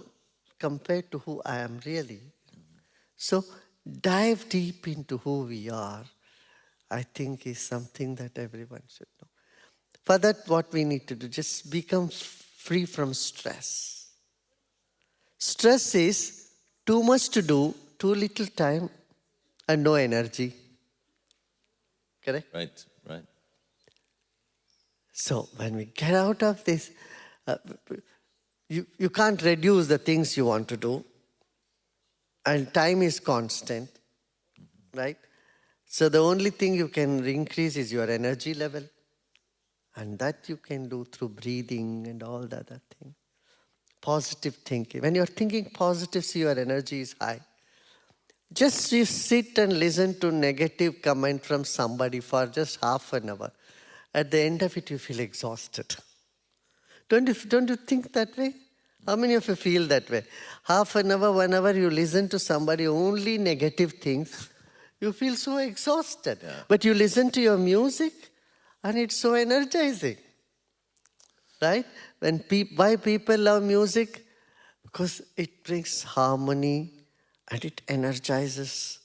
compared to who I am really. So dive deep into who we are, I think is something that everyone should know. For that, what we need to do, just become free from stress. Stress is too much to do, too little time, and no energy. Correct? Right. So when we get out of this, you can't reduce the things you want to do, and time is constant. right? So the only thing you can increase is your energy level. And that you can do through breathing and all the other things. Positive thinking. When you're thinking positive, see your energy is high. Just you sit and listen to negative comment from somebody for just half an hour. At the end of it, you feel exhausted. Don't you think that way? How many of you feel that way? Half an hour, 1 hour, you listen to somebody only negative things. You feel so exhausted. Yeah. But you listen to your music and it's so energizing. Right? Why people love music? Because it brings harmony and it energizes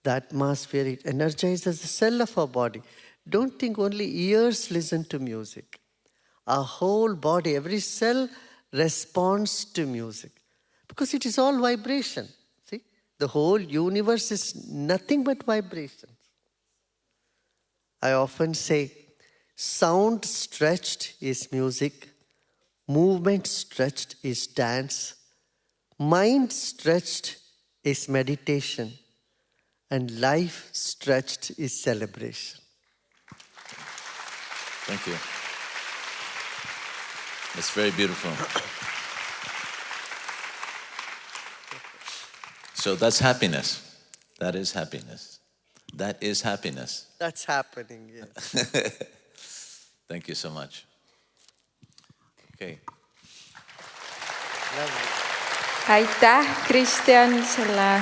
the atmosphere. It energizes the cell of our body. Don't think only ears listen to music. Our whole body, every cell responds to music. Because it is all vibration. See? The whole universe is nothing but vibrations. I often say, sound stretched is music. Movement stretched is dance. Mind stretched is meditation. And life stretched is celebration. Thank you. It's very beautiful. So that's happiness. That is happiness. That is happiness. That's happening, yes. Thank you so much. Okay. aitäh, Kristjan, selle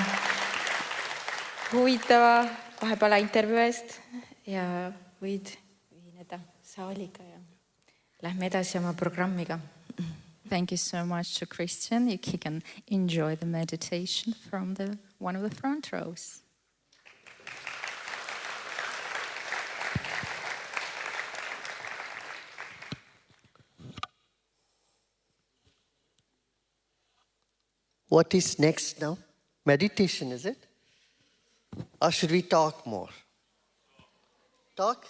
huvitava vahepeal intervjuu eest ja võid ühineda saaliga ja lähme edasi oma programmiga. Thank you so much to Christian. He can enjoy the meditation from one of the front rows. What is next now? Meditation, is it? Or should we talk more? Talk?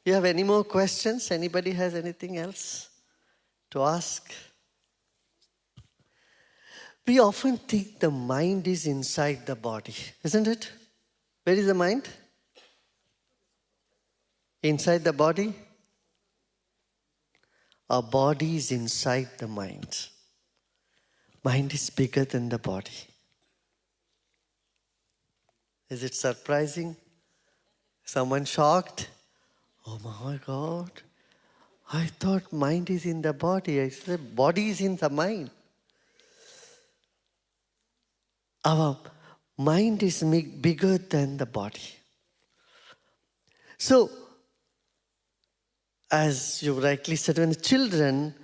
You have any more questions? Anybody has anything else to ask? We often think the mind is inside the body, isn't it? Where is the mind? Inside the body? Our body is inside the mind. Mind is bigger than the body. Is it surprising? Someone shocked? Oh my God. I thought mind is in the body. I said body is in the mind. Our mind is bigger than the body. So, as you rightly said, when the children,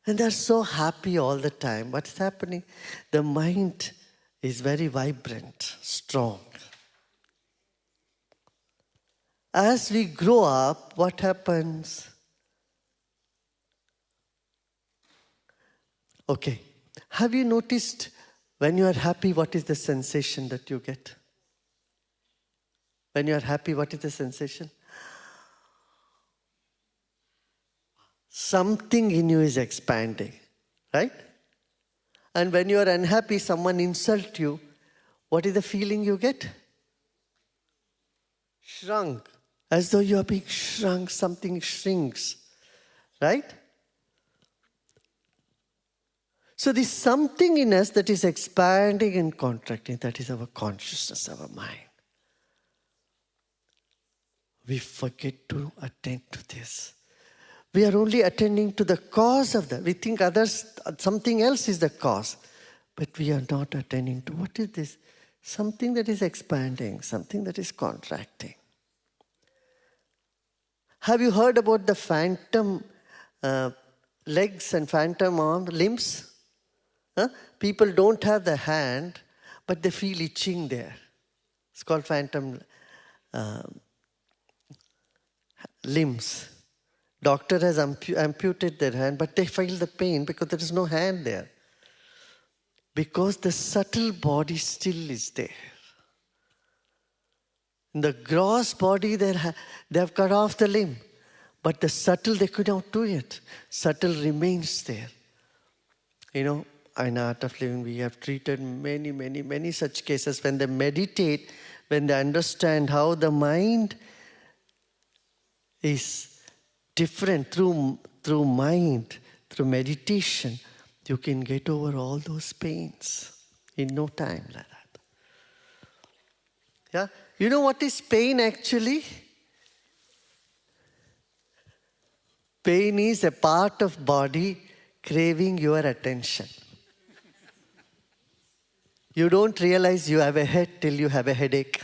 and they're so happy all the time, what's happening? The mind is very vibrant, strong. As we grow up, what happens? Okay, have you noticed when you are happy, what is the sensation that you get? When you are happy, what is the sensation? Something in you is expanding, right? And when you are unhappy, someone insults you, what is the feeling you get? Shrunk. As though you are being shrunk, something shrinks, right? So there's something in us that is expanding and contracting. That is our consciousness, our mind. We forget to attend to this. We are only attending to the cause of that. We think something else is the cause. But we are not attending to what is this? Something that is expanding, something that is contracting. Have you heard about the phantom legs and phantom limbs? Huh? People don't have the hand, but they feel itching there. It's called phantom limbs. Doctor has amputated their hand, but they feel the pain because there is no hand there. Because the subtle body still is there. In the gross body, they have cut off the limb. But the subtle, they could not do it. Subtle remains there. You know, in Art of Living, we have treated many such cases. When they meditate, when they understand how the mind is different through mind, through meditation, you can get over all those pains in no time like that. Yeah? You know what is pain actually? Pain is a part of body craving your attention. You don't realize you have a head till you have a headache.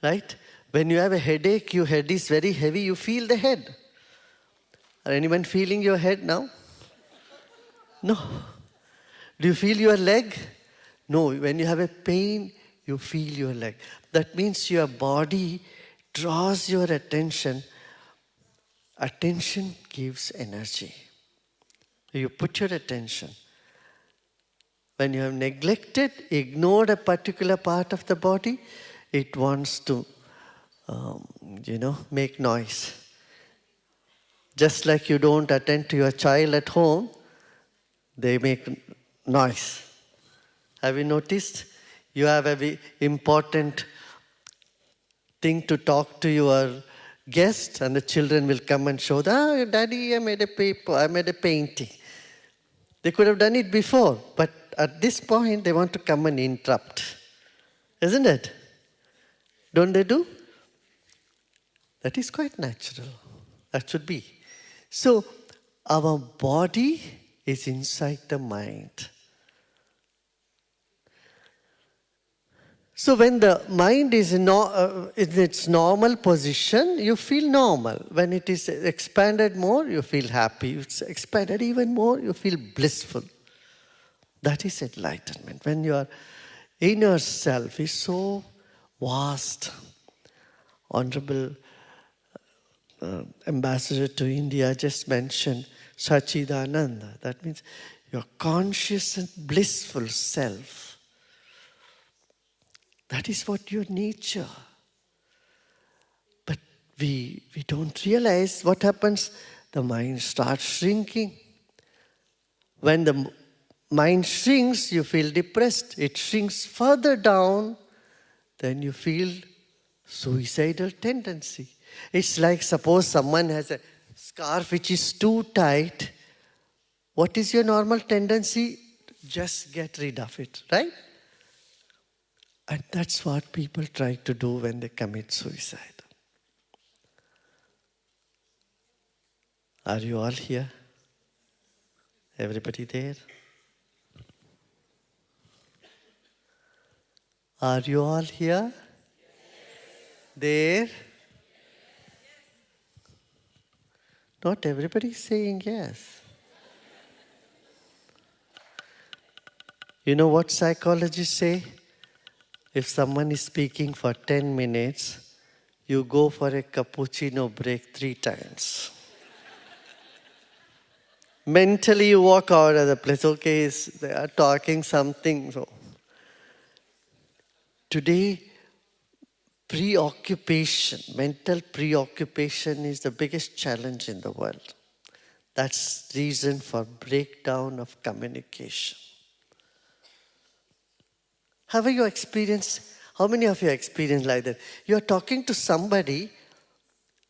Right? When you have a headache, your head is very heavy, you feel the head. Are anyone feeling your head now? No. Do you feel your leg? No. When you have a pain, you feel your leg. That means your body draws your attention. Attention gives energy. You put your attention. When you have neglected, ignored a particular part of the body, it wants to, make noise. Just like you don't attend to your child at home, they make noise. Have you noticed? You have a very important thing to talk to your guest, and the children will come and show, Daddy, I made a paper, I made a painting. They could have done it before, but at this point, they want to come and interrupt. Isn't it? Don't they do? That is quite natural. That should be. So, our body is inside the mind. So when the mind is in its normal position, you feel normal. When it is expanded more, you feel happy. It's expanded even more, you feel blissful. That is enlightenment. When your inner self is so vast. Honorable Ambassador to India just mentioned Sachidananda. That means your conscious and blissful self. That is what your nature. But we don't realize what happens. The mind starts shrinking. When the mind shrinks, you feel depressed. It shrinks further down, then you feel suicidal tendency. It's like suppose someone has a scarf which is too tight. What is your normal tendency? Just get rid of it, right? And that's what people try to do when they commit suicide. Are you all here? Everybody there? Are you all here? There? Not everybody is saying yes. You know what psychologists say? If someone is speaking for 10 minutes, you go for a cappuccino break 3 times. Mentally you walk out of the place. Okay, they are talking something. So today, preoccupation, mental preoccupation is the biggest challenge in the world. That's the reason for breakdown of communication. Have you experienced, how many of you experienced like that? You are talking to somebody,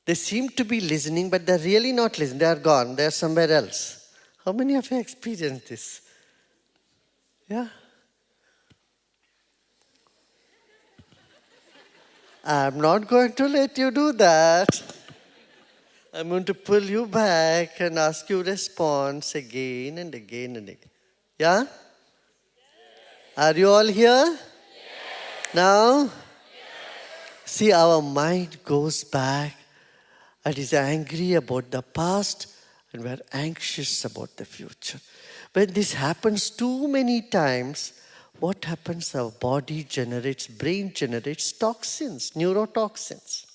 they seem to be listening, but they're really not listening. They are gone, they're somewhere else. How many of you experienced this? Yeah? I'm not going to let you do that. I'm going to pull you back and ask you response again and again and again. Yeah? Are you all here? Yes. Now? Yes. See, our mind goes back and is angry about the past and we're anxious about the future. When this happens too many times, what happens? Our body brain generates toxins, neurotoxins.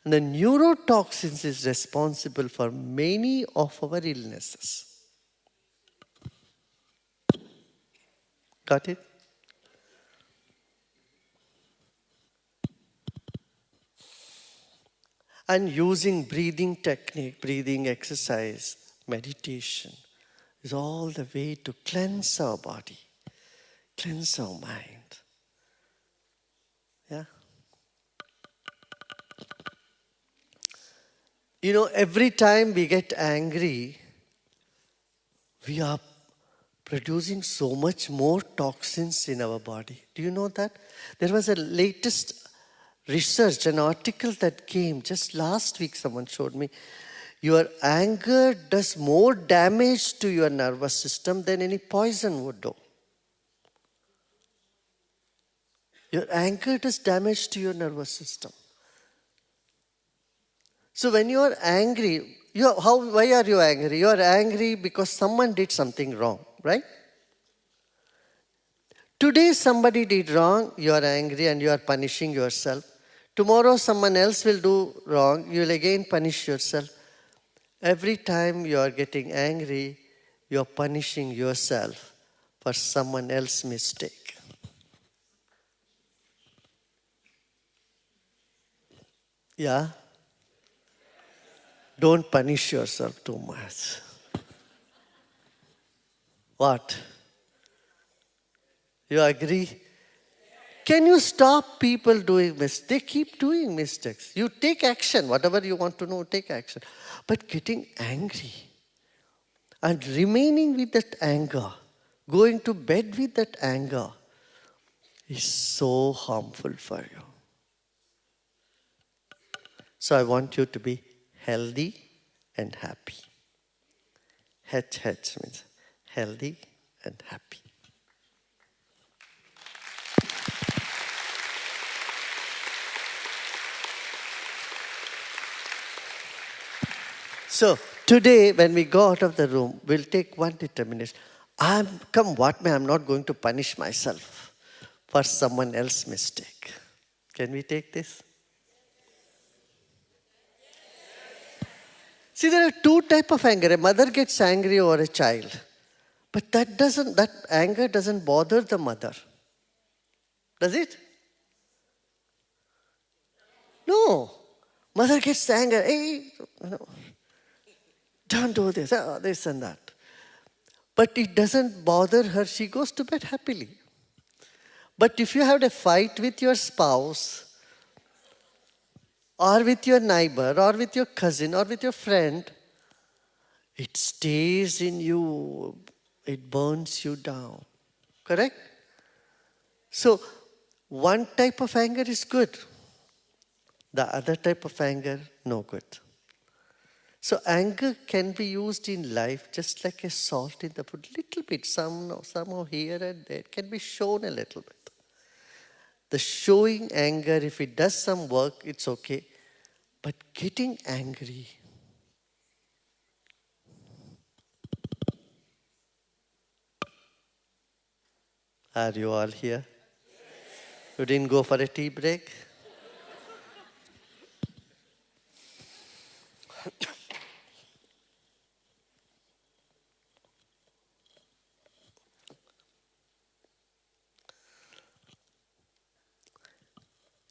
And the neurotoxins is responsible for many of our illnesses. Got it? And using breathing technique, breathing exercise, meditation is all the way to cleanse our body, cleanse our mind. Yeah. You know, every time we get angry, we are producing so much more toxins in our body. Do you know that? There was a latest research, an article that came just last week, someone showed me. Your anger does more damage to your nervous system than any poison would do. Your anger does damage to your nervous system. So when you are angry, why are you angry? You are angry because someone did something wrong, right? Today somebody did wrong, you are angry and you are punishing yourself. Tomorrow someone else will do wrong, you will again punish yourself. Every time you are getting angry, you are punishing yourself for someone else's mistake. Yeah? Don't punish yourself too much. What? You agree? Can you stop people doing mistakes? They keep doing mistakes. You take action. Whatever you want to know, take action. But getting angry and remaining with that anger, going to bed with that anger, is so harmful for you. So I want you to be healthy and happy. HH means healthy and happy. So today when we go out of the room, we'll take one determination. Come what may, I'm not going to punish myself for someone else's mistake. Can we take this? See, there are two types of anger. A mother gets angry over a child. But that anger doesn't bother the mother. Does it? No. Mother gets angry. Hey, no. Don't do this, this and that. But it doesn't bother her. She goes to bed happily. But if you have a fight with your spouse, or with your neighbor, or with your cousin, or with your friend, it stays in you. It burns you down. Correct? So, one type of anger is good. The other type of anger, no good. So, anger can be used in life just like a salt in the food. Little bit, somehow here and there. It can be shown a little bit. The showing anger, if it does some work, it's okay. But getting angry, are you all here? You didn't go for a tea break?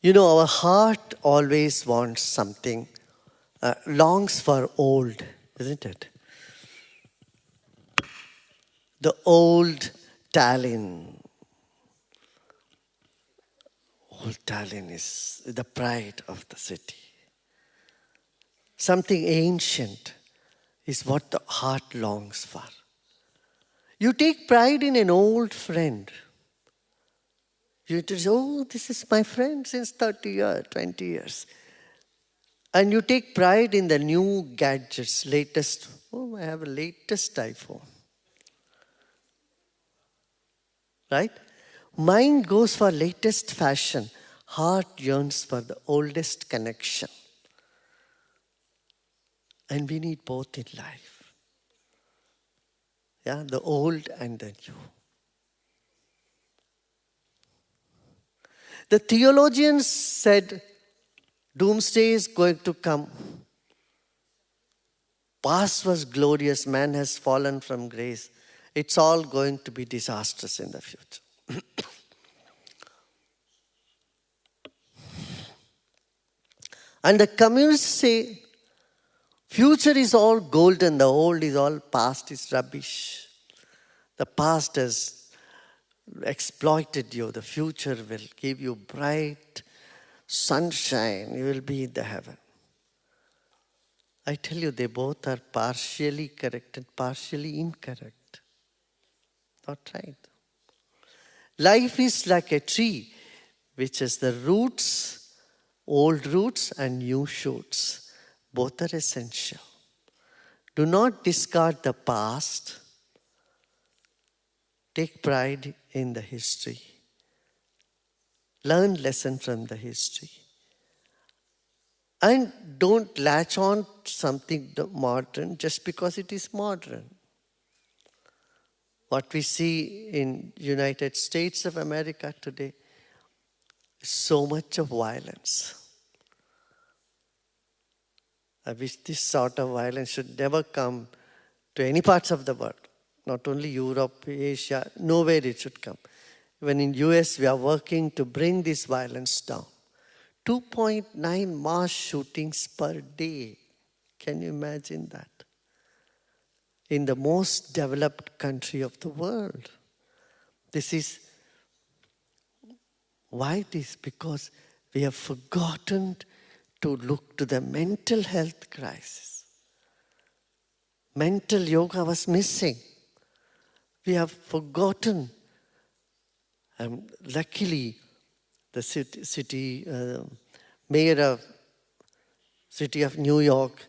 You know, our heart always wants something, longs for old, isn't it? The old Tallinn. Old Tallinn is the pride of the city. Something ancient is what the heart longs for. You take pride in an old friend. You say, oh, this is my friend since 30 years, 20 years. And you take pride in the new gadgets, latest. Oh, I have a latest iPhone. Right? Mind goes for latest fashion. Heart yearns for the oldest connection. And we need both in life. Yeah, the old and the new. The theologians said, doomsday is going to come. Past was glorious, man has fallen from grace. It's all going to be disastrous in the future. And the communists say, future is all golden, the old is all past, is rubbish. The past has exploited you. The future will give you bright sunshine. You will be in the heaven. I tell you, they both are partially correct and partially incorrect. Not right. Life is like a tree which has the roots, old roots and new shoots. Both are essential. Do not discard the past. Take pride in the history. Learn lesson from the history. And don't latch on to something modern just because it is modern. What we see in United States of America today is so much of violence. I wish this sort of violence should never come to any parts of the world. Not only Europe, Asia, nowhere it should come. Even in US, we are working to bring this violence down. 2.9 mass shootings per day. Can you imagine that? In the most developed country of the world. This is why this? Because we have forgotten to look to the mental health crisis. Mental yoga was missing. We have forgotten. Luckily, the mayor of city of New York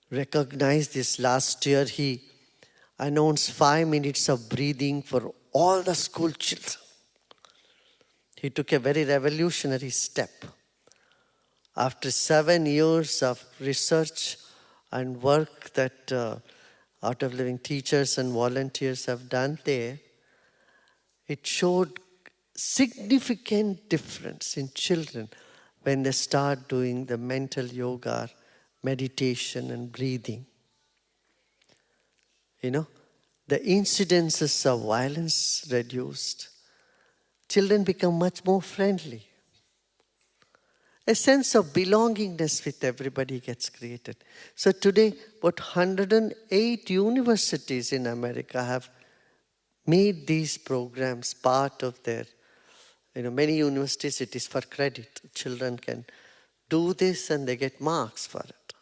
recognized this last year. He announced 5 minutes of breathing for all the school children. He took a very revolutionary step. After 7 years of research and work that Art of Living teachers and volunteers have done there, it showed significant difference in children when they start doing the mental yoga, meditation and breathing. You know, the incidences of violence reduced. Children become much more friendly. A sense of belongingness with everybody gets created. So today, about 108 universities in America have made these programs part of their, many universities it is for credit. Children can do this and they get marks for it.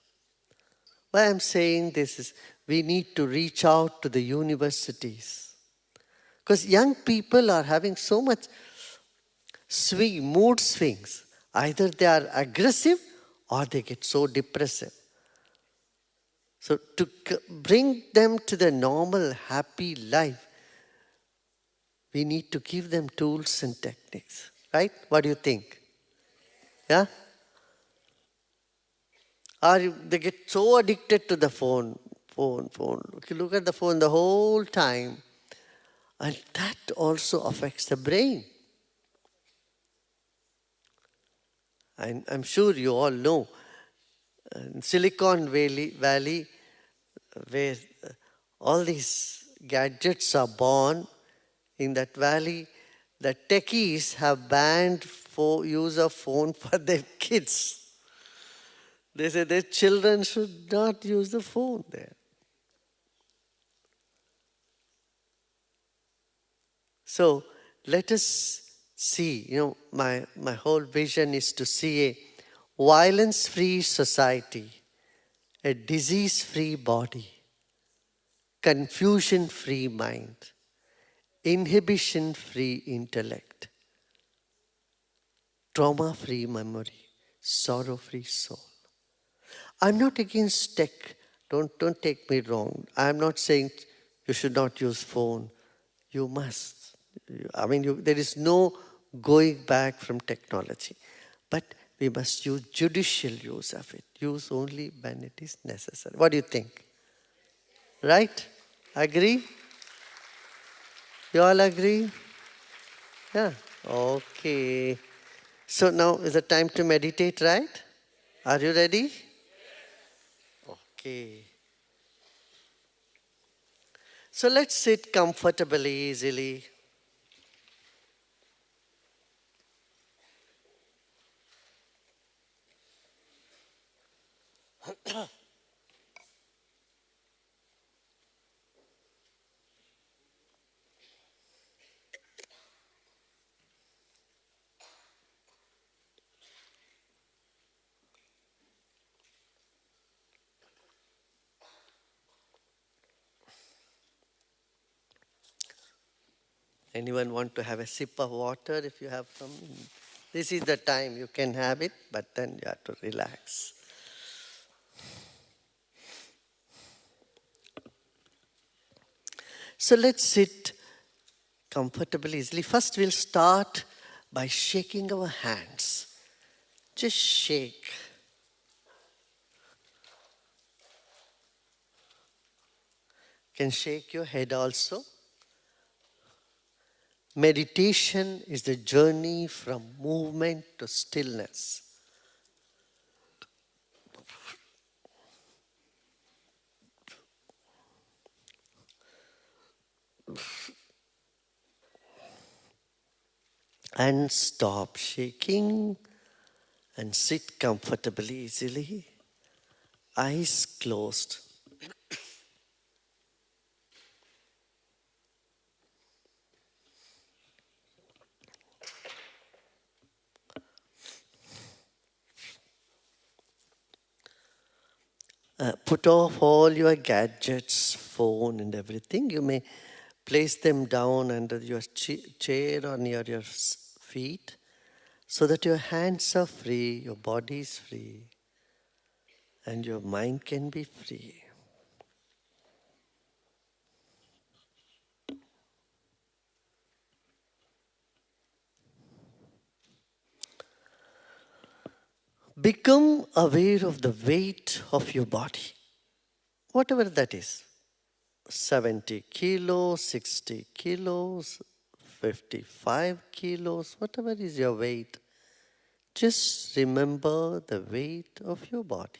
Why I'm saying this is we need to reach out to the universities. Because young people are having so much mood swings. Either they are aggressive or they get so depressive. So to bring them to the normal, happy life, we need to give them tools and techniques. Right? What do you think? Yeah? Or they get so addicted to the phone. You look at the phone the whole time. And that also affects the brain. And I'm sure you all know, in Silicon Valley, where all these gadgets are born, in that valley, the techies have banned use of phone for their kids. They say their children should not use the phone there. So let us see, my whole vision is to see a violence-free society, a disease-free body, confusion-free mind, inhibition-free intellect, trauma-free memory, sorrow-free soul. I'm not against tech. Don't take me wrong. I'm not saying you should not use phone. You must. There is no going back from technology. But we must use judicial use of it. Use only when it is necessary. What do you think? Right? Agree? You all agree? Yeah. Okay. So now is the time to meditate, right? Are you ready? Okay. So let's sit comfortably, easily. Anyone want to have a sip of water? If you have some, this is the time you can have it, but then you have to relax. So let's sit comfortably, easily. First, we'll start by shaking our hands. Just shake. You can shake your head also. Meditation is the journey from movement to stillness. And stop shaking and sit comfortably, easily. Eyes closed. Put off all your gadgets, phone and everything. You may place them down under your chair or near your feet so that your hands are free, your body is free, and your mind can be free. Become aware of the weight of your body, whatever that is. 70 kilos, 60 kilos, 55 kilos, whatever is your weight. Just remember the weight of your body.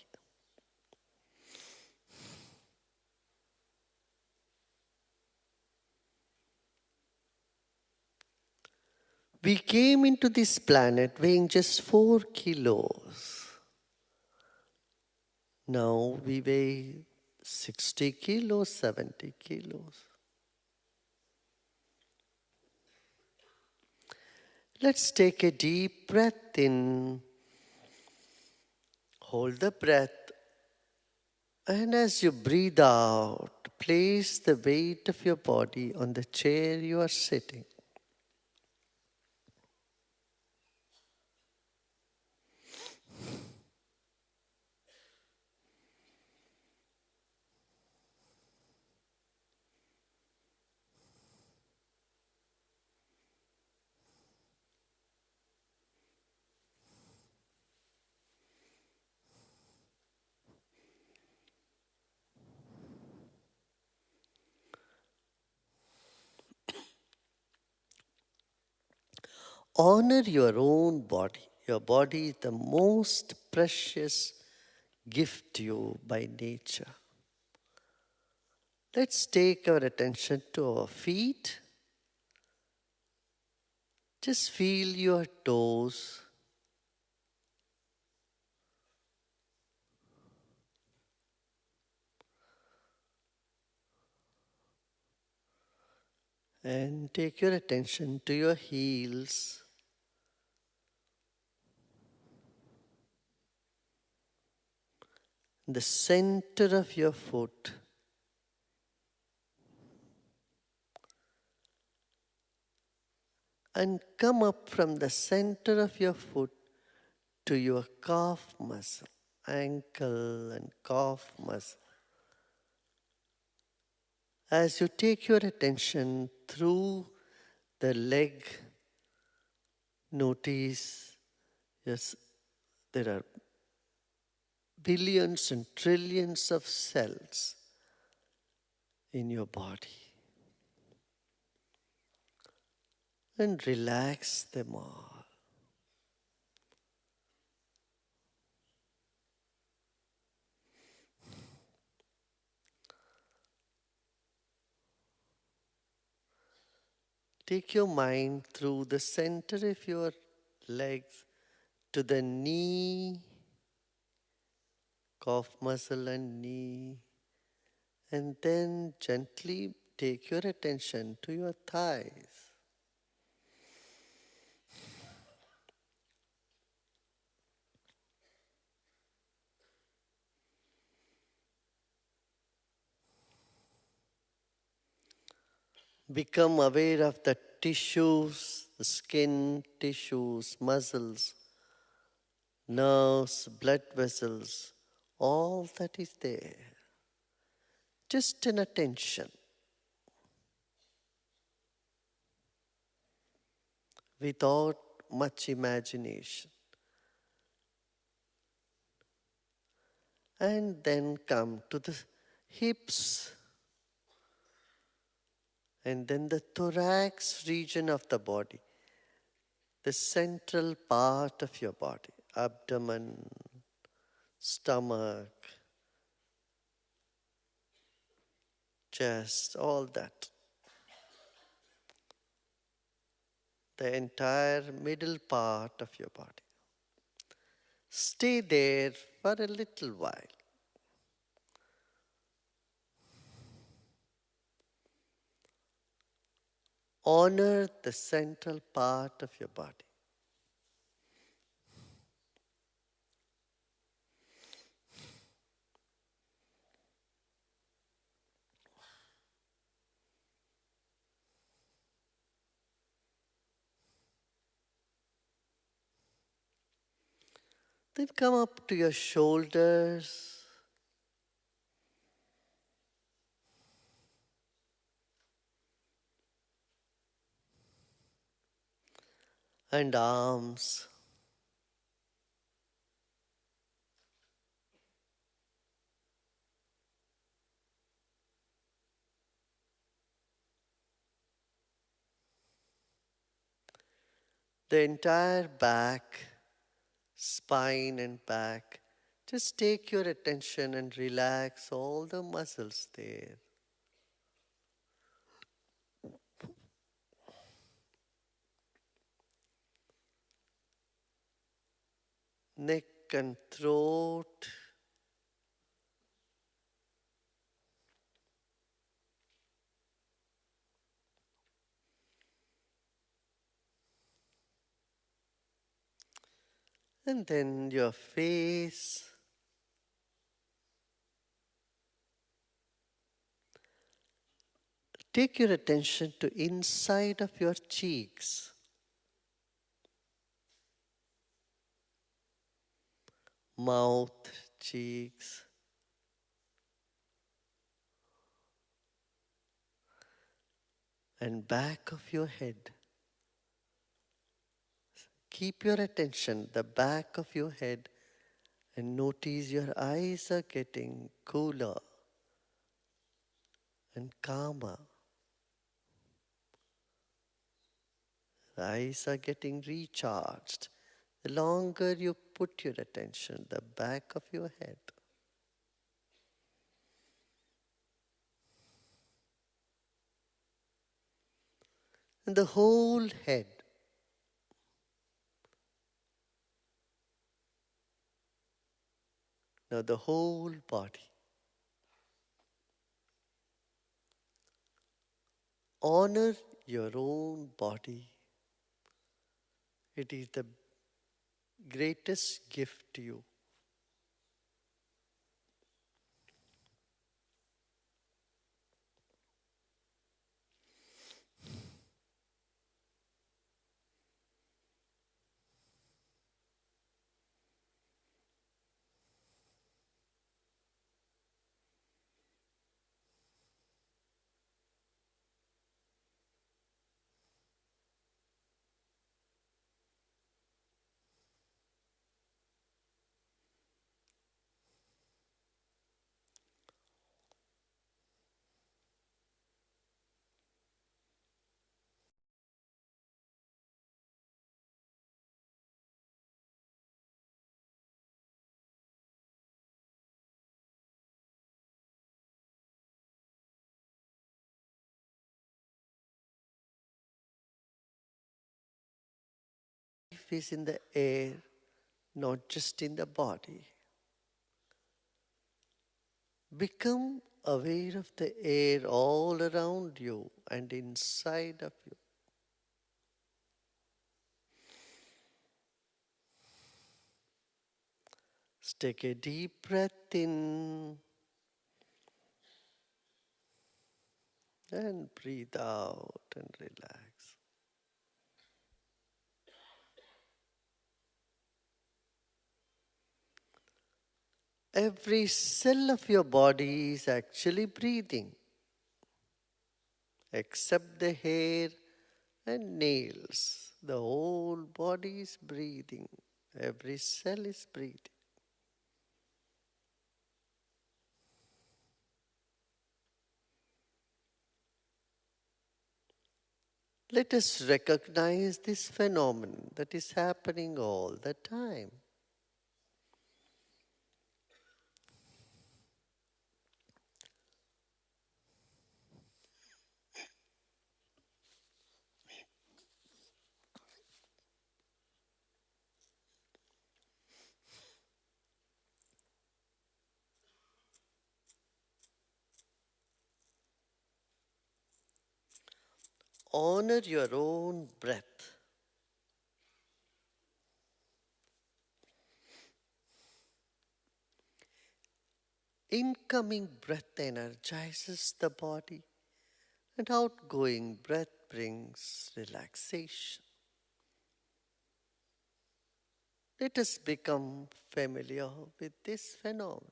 We came into this planet weighing just 4 kilos. Now we weigh 60 kilos, 70 kilos. Let's take a deep breath in. Hold the breath. And as you breathe out, place the weight of your body on the chair you are sitting. Honor your own body. Your body is the most precious gift to you by nature. Let's take our attention to our feet. Just feel your toes. And take your attention to your heels. The center of your foot. And come up from the center of your foot to your calf muscle, ankle and calf muscle. As you take your attention through the leg, notice, yes, there are billions and trillions of cells in your body. And relax them all. Take your mind through the center of your legs to the knee, calf muscle and knee, and then gently take your attention to your thighs. Become aware of the tissues, the skin, tissues, muscles, nerves, blood vessels, all that is there. Just an attention. Without much imagination. And then come to the hips. And then the thorax region of the body. The central part of your body. Abdomen, stomach, chest, all that. The entire middle part of your body. Stay there for a little while. Honor the central part of your body. Then come up to your shoulders. And arms. The entire back, spine and back. Just take your attention and relax all the muscles there. Neck and throat. And then your face. Take your attention to inside of your cheeks. Mouth, cheeks. And back of your head. Keep your attention, the back of your head, and notice your eyes are getting cooler and calmer. The eyes are getting recharged. The longer you put your attention, the back of your head. And the whole head. Now the whole body. Honor your own body. It is the greatest gift to you. Life is in the air, not just in the body. Become aware of the air all around you and inside of you. Take a deep breath in and breathe out and relax. Every cell of your body is actually breathing, except the hair and nails. The whole body is breathing. Every cell is breathing. Let us recognize this phenomenon that is happening all the time. Honor your own breath. Incoming breath energizes the body, and outgoing breath brings relaxation. Let us become familiar with this phenomenon.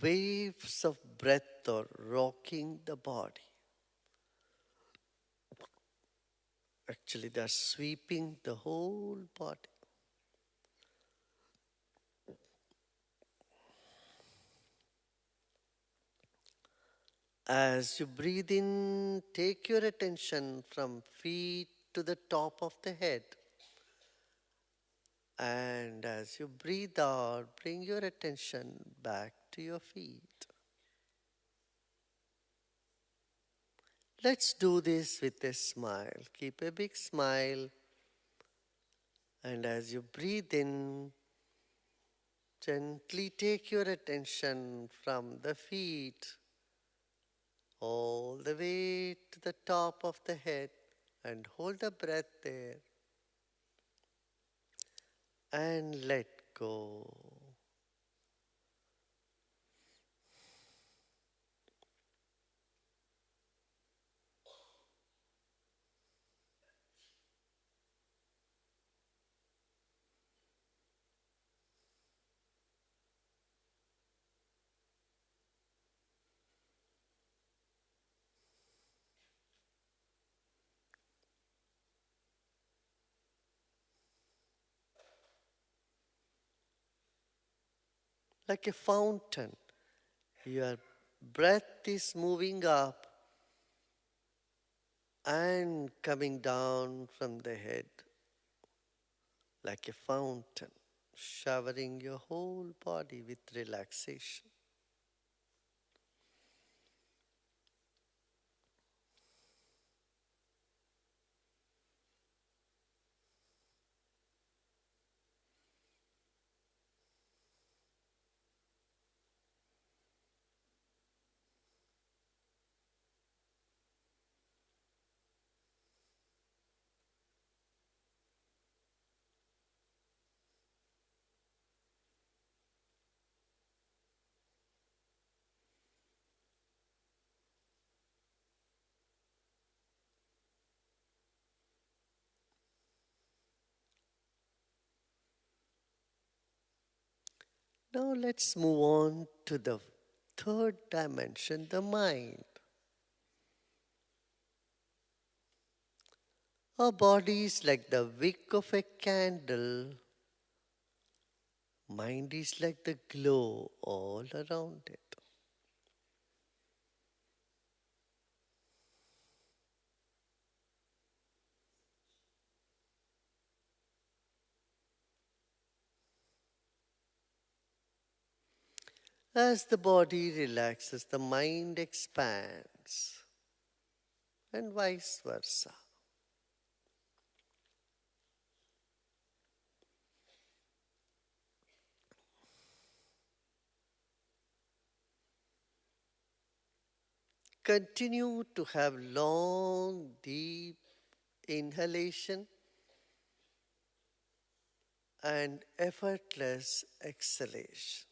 Waves of breath are rocking the body. Actually, they are sweeping the whole body. As you breathe in, take your attention from feet to the top of the head. And as you breathe out, bring your attention back to your feet. Let's do this with a smile. Keep a big smile. And as you breathe in, gently take your attention from the feet all the way to the top of the head and hold the breath there and let go. Like a fountain, your breath is moving up and coming down from the head like a fountain, showering your whole body with relaxation. Now let's move on to the third dimension, the mind. Our body is like the wick of a candle. Mind is like the glow all around it. As the body relaxes, the mind expands, and vice versa. Continue to have long, deep inhalation and effortless exhalation.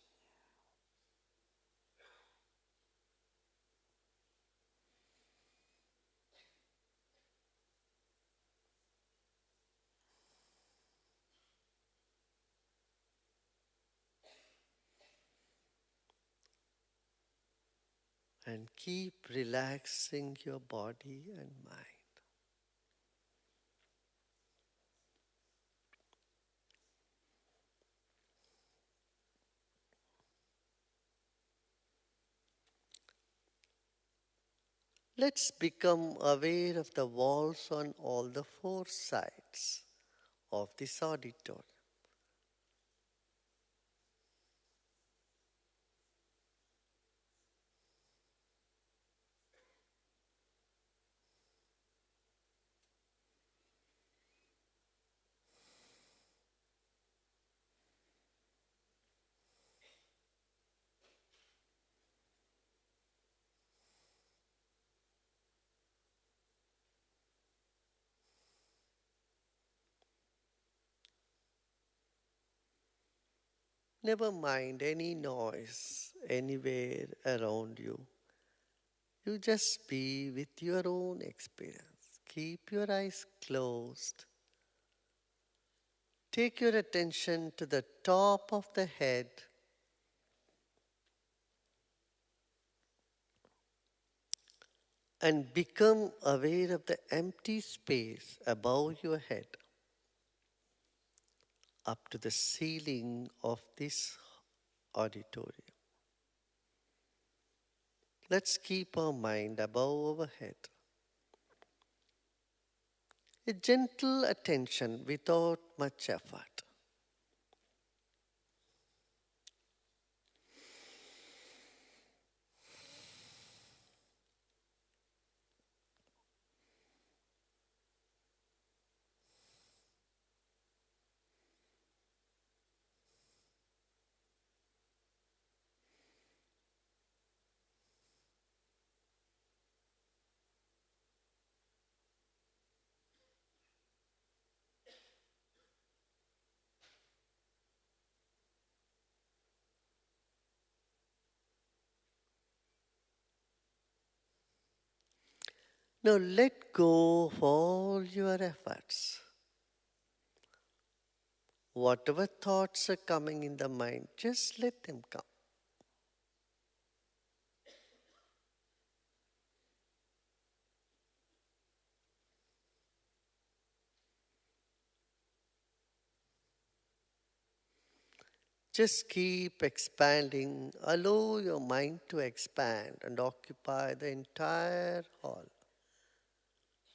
And keep relaxing your body and mind. Let's become aware of the walls on all the four sides of this auditorium. Never mind any noise anywhere around you. You just be with your own experience. Keep your eyes closed. Take your attention to the top of the head. And become aware of the empty space above your head, up to the ceiling of this auditorium. Let's keep our mind above our head. A gentle attention without much effort. Now let go of all your efforts. Whatever thoughts are coming in the mind, just let them come. Just keep expanding. Allow your mind to expand and occupy the entire hall.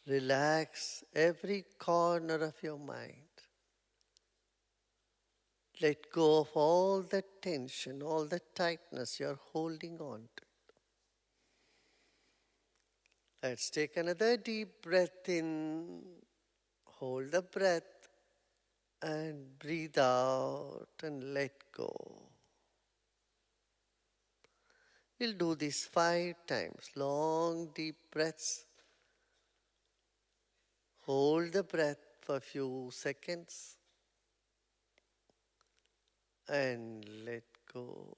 Relax every corner of your mind. Let go of all the tension, all the tightness you're holding on to. Let's take another deep breath in. Hold the breath and breathe out and let go. We'll do this 5 times. Long, deep breaths. Hold the breath for a few seconds and let go.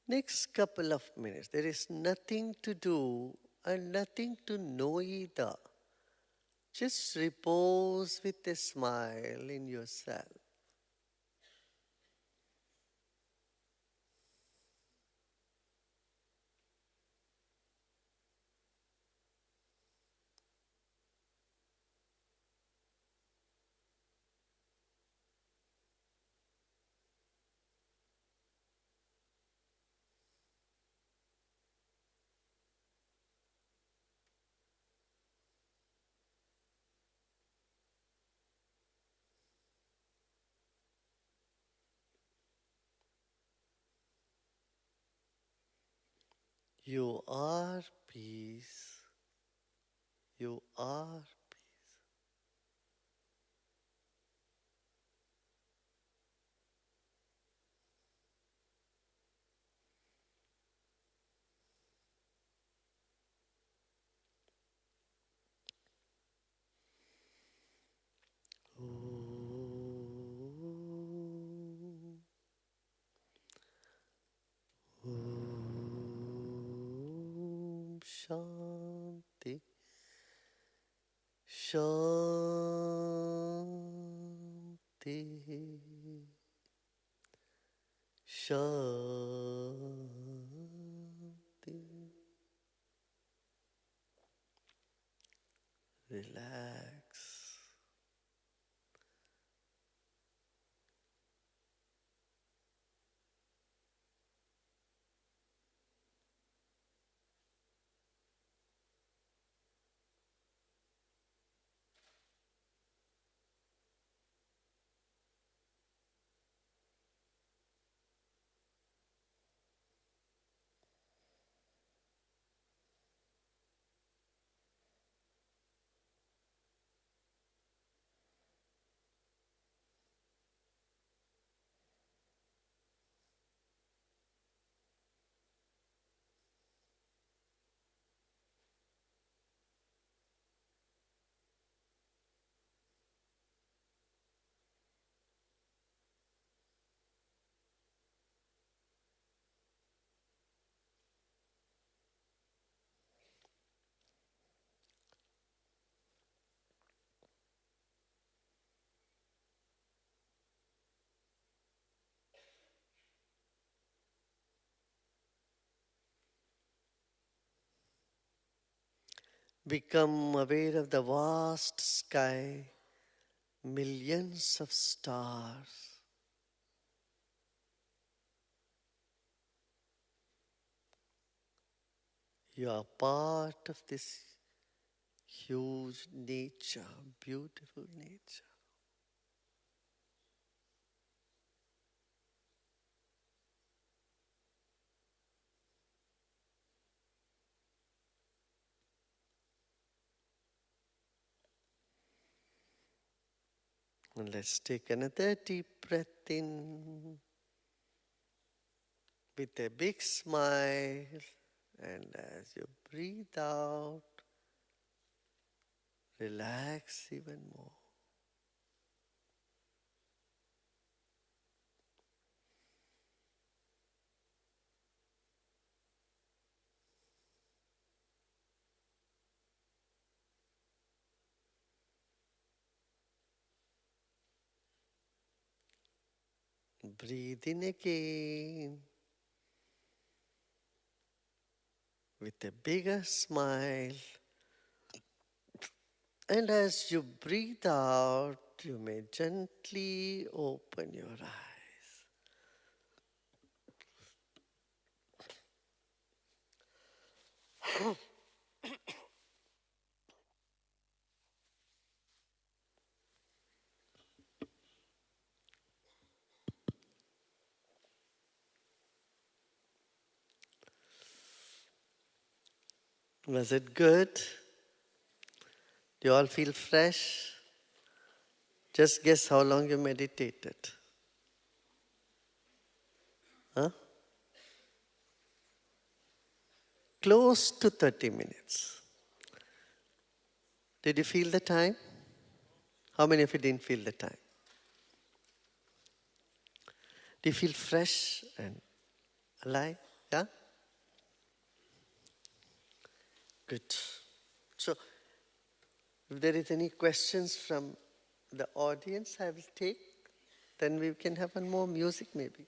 Next couple of minutes, there is nothing to do and nothing to know either. Just repose with a smile in yourself. You are peace. You are peace. Om Shanti. Shanti. Shanti. Relax. Become aware of the vast sky, millions of stars. You are part of this huge nature, beautiful nature. And let's take another deep breath in with a big smile. And as you breathe out, relax even more. Breathe in again with a bigger smile. And as you breathe out, you may gently open your eyes. Was it good? Do you all feel fresh? Just guess how long you meditated. Huh? Close to 30 minutes. Did you feel the time? How many of you didn't feel the time? Do you feel fresh and alive? Yeah? Good. So, if there is any questions from the audience, I will take. Then we can have one more music maybe.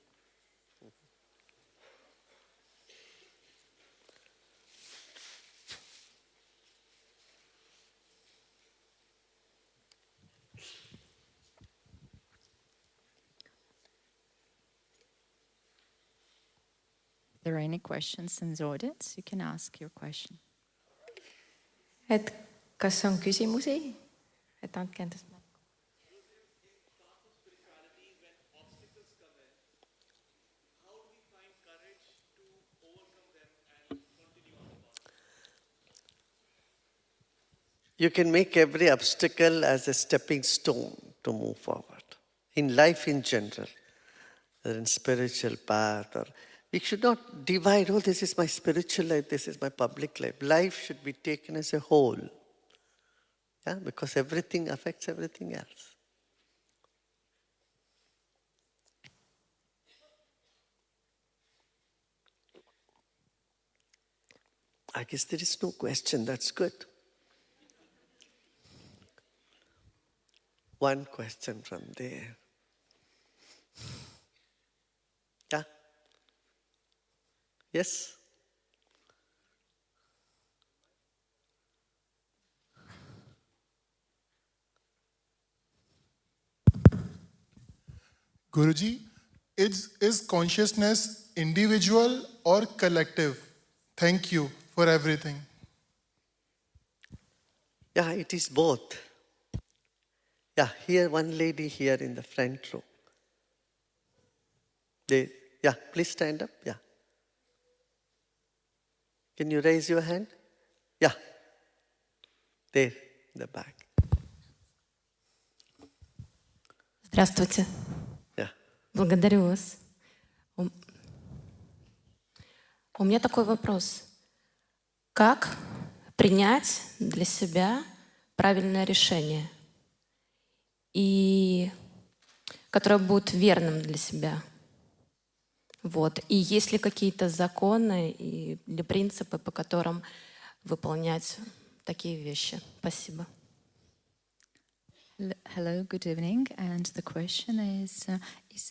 If there are any questions in the audience, you can ask your question. Et kas on küsimusi? Et andke endast märku. You can make every obstacle as a stepping stone to move forward. In life in general, or in spiritual path, or we should not divide, oh, this is my spiritual life, this is my public life. Life should be taken as a whole. Yeah, because everything affects everything else. I guess there is no question, that's good. One question from there. Yeah? Yes? Guruji, is consciousness individual or collective? Thank you for everything. Yeah, it is both. Yeah, here, one lady here in the front row. Yeah, please stand up. Yeah. Can you raise your hand? Yeah. There, in the back. Здравствуйте. Yeah. Благодарю вас. У меня такой вопрос. Как принять для себя правильное решение, и которое будет верным для себя? Вот. И есть ли какие-то законы или принципы, по которым выполнять такие вещи? Спасибо. Hello, good evening. And the question is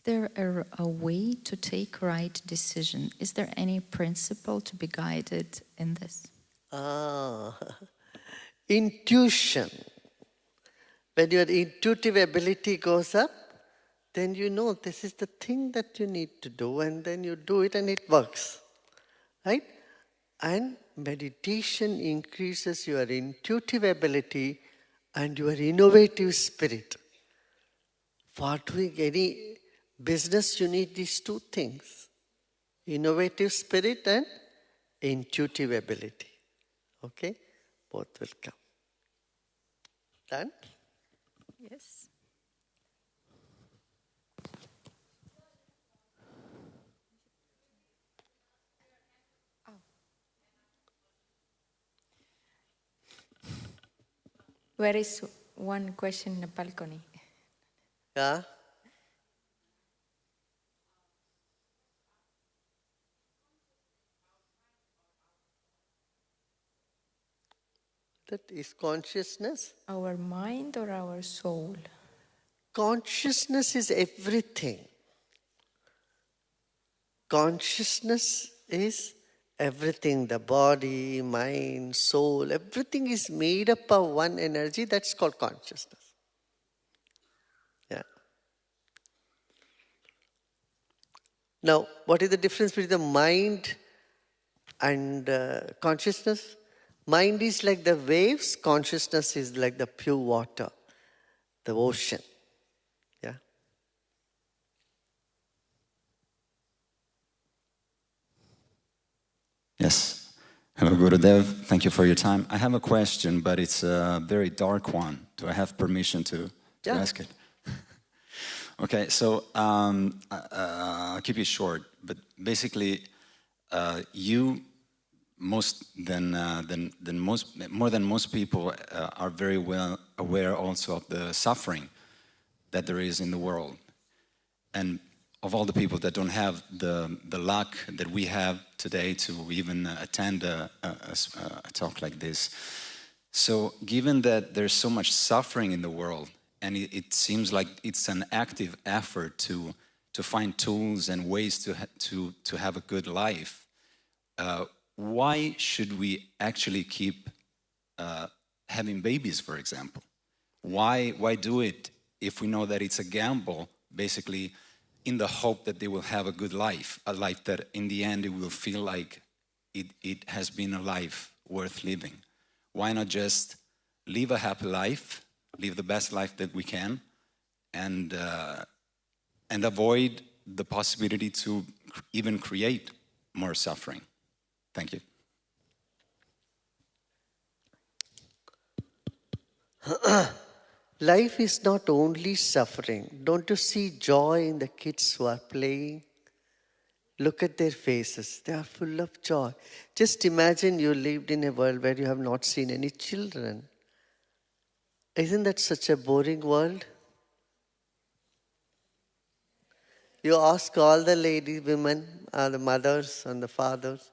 there a way to take right decision? Is there any principle to be guided in this? Intuition. When your intuitive ability goes up, then you know this is the thing that you need to do, and then you do it and it works. Right? And meditation increases your intuitive ability and your innovative spirit. For doing any business, you need these two things: innovative spirit and intuitive ability. Okay? Both will come. Done? Yes. Where is one question in the balcony? Yeah? That is consciousness. Our mind or our soul? Consciousness is everything. Consciousness is everything. The body, mind, soul, everything is made up of one energy. That's called consciousness. Yeah. Now, what is the difference between the mind and consciousness? Mind is like the waves, consciousness is like the pure water, the ocean. Yeah. Yes. Hello, Gurudev. Thank you for your time. I have a question, but it's a very dark one. Do I have permission to ask it? Okay, so I'll keep it short. But basically, you more than most people are very well aware also of the suffering that there is in the world. And of all the people that don't have the luck that we have today to even attend a talk like this. So given that there's so much suffering in the world, and it seems like it's an active effort to find tools and ways to have a good life, why should we actually keep having babies, for example? Why do it if we know that it's a gamble, basically in the hope that they will have a good life, a life that in the end it will feel like it has been a life worth living? Why not just live a happy life, live the best life that we can, and avoid the possibility to even create more suffering? Thank you. Life is not only suffering. Don't you see joy in the kids who are playing? Look at their faces. They are full of joy. Just imagine you lived in a world where you have not seen any children. Isn't that such a boring world? You ask all the ladies, women, the mothers and the fathers,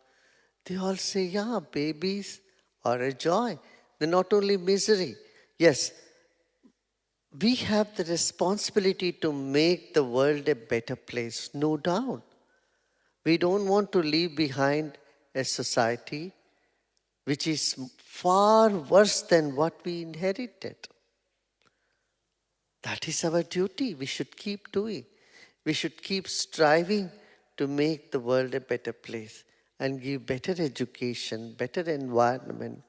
they all say, yeah, babies are a joy. They're not only misery. Yes, we have the responsibility to make the world a better place, no doubt. We don't want to leave behind a society which is far worse than what we inherited. That is our duty. We should keep doing. We should keep striving to make the world a better place and give better education, better environment,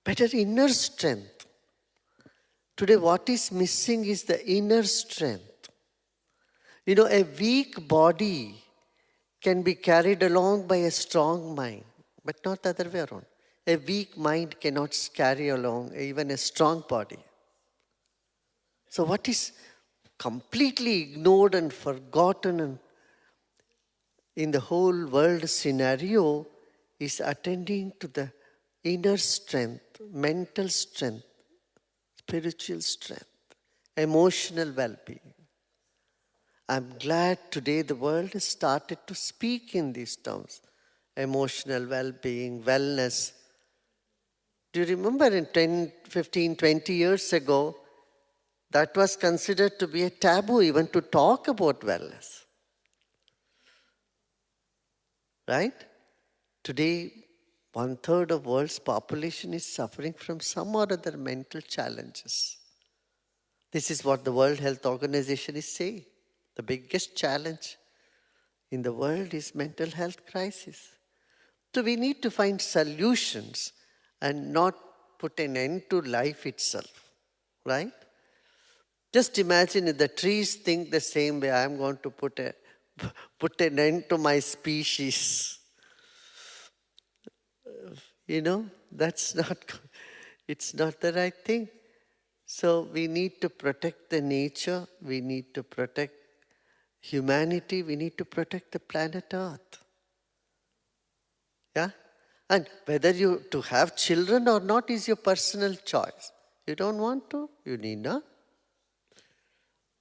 better inner strength. Today, what is missing is the inner strength. You know, a weak body can be carried along by a strong mind, but not the other way around. A weak mind cannot carry along even a strong body. So what is completely ignored and forgotten in the whole world scenario is attending to the inner strength, mental strength, spiritual strength, emotional well-being. I'm glad today the world has started to speak in these terms. Emotional well-being, wellness. Do you remember in 10, 15, 20 years ago, that was considered to be a taboo even to talk about wellness. Right? Today, 1/3 of the world's population is suffering from some or other mental challenges. This is what the World Health Organization is saying. The biggest challenge in the world is mental health crisis. So we need to find solutions and not put an end to life itself, right? Just imagine if the trees think the same way, I'm going to put an end to my species. You know, it's not the right thing. So we need to protect the nature, we need to protect humanity, we need to protect the planet Earth. Yeah? And whether you to have children or not is your personal choice. You don't want to, you need not.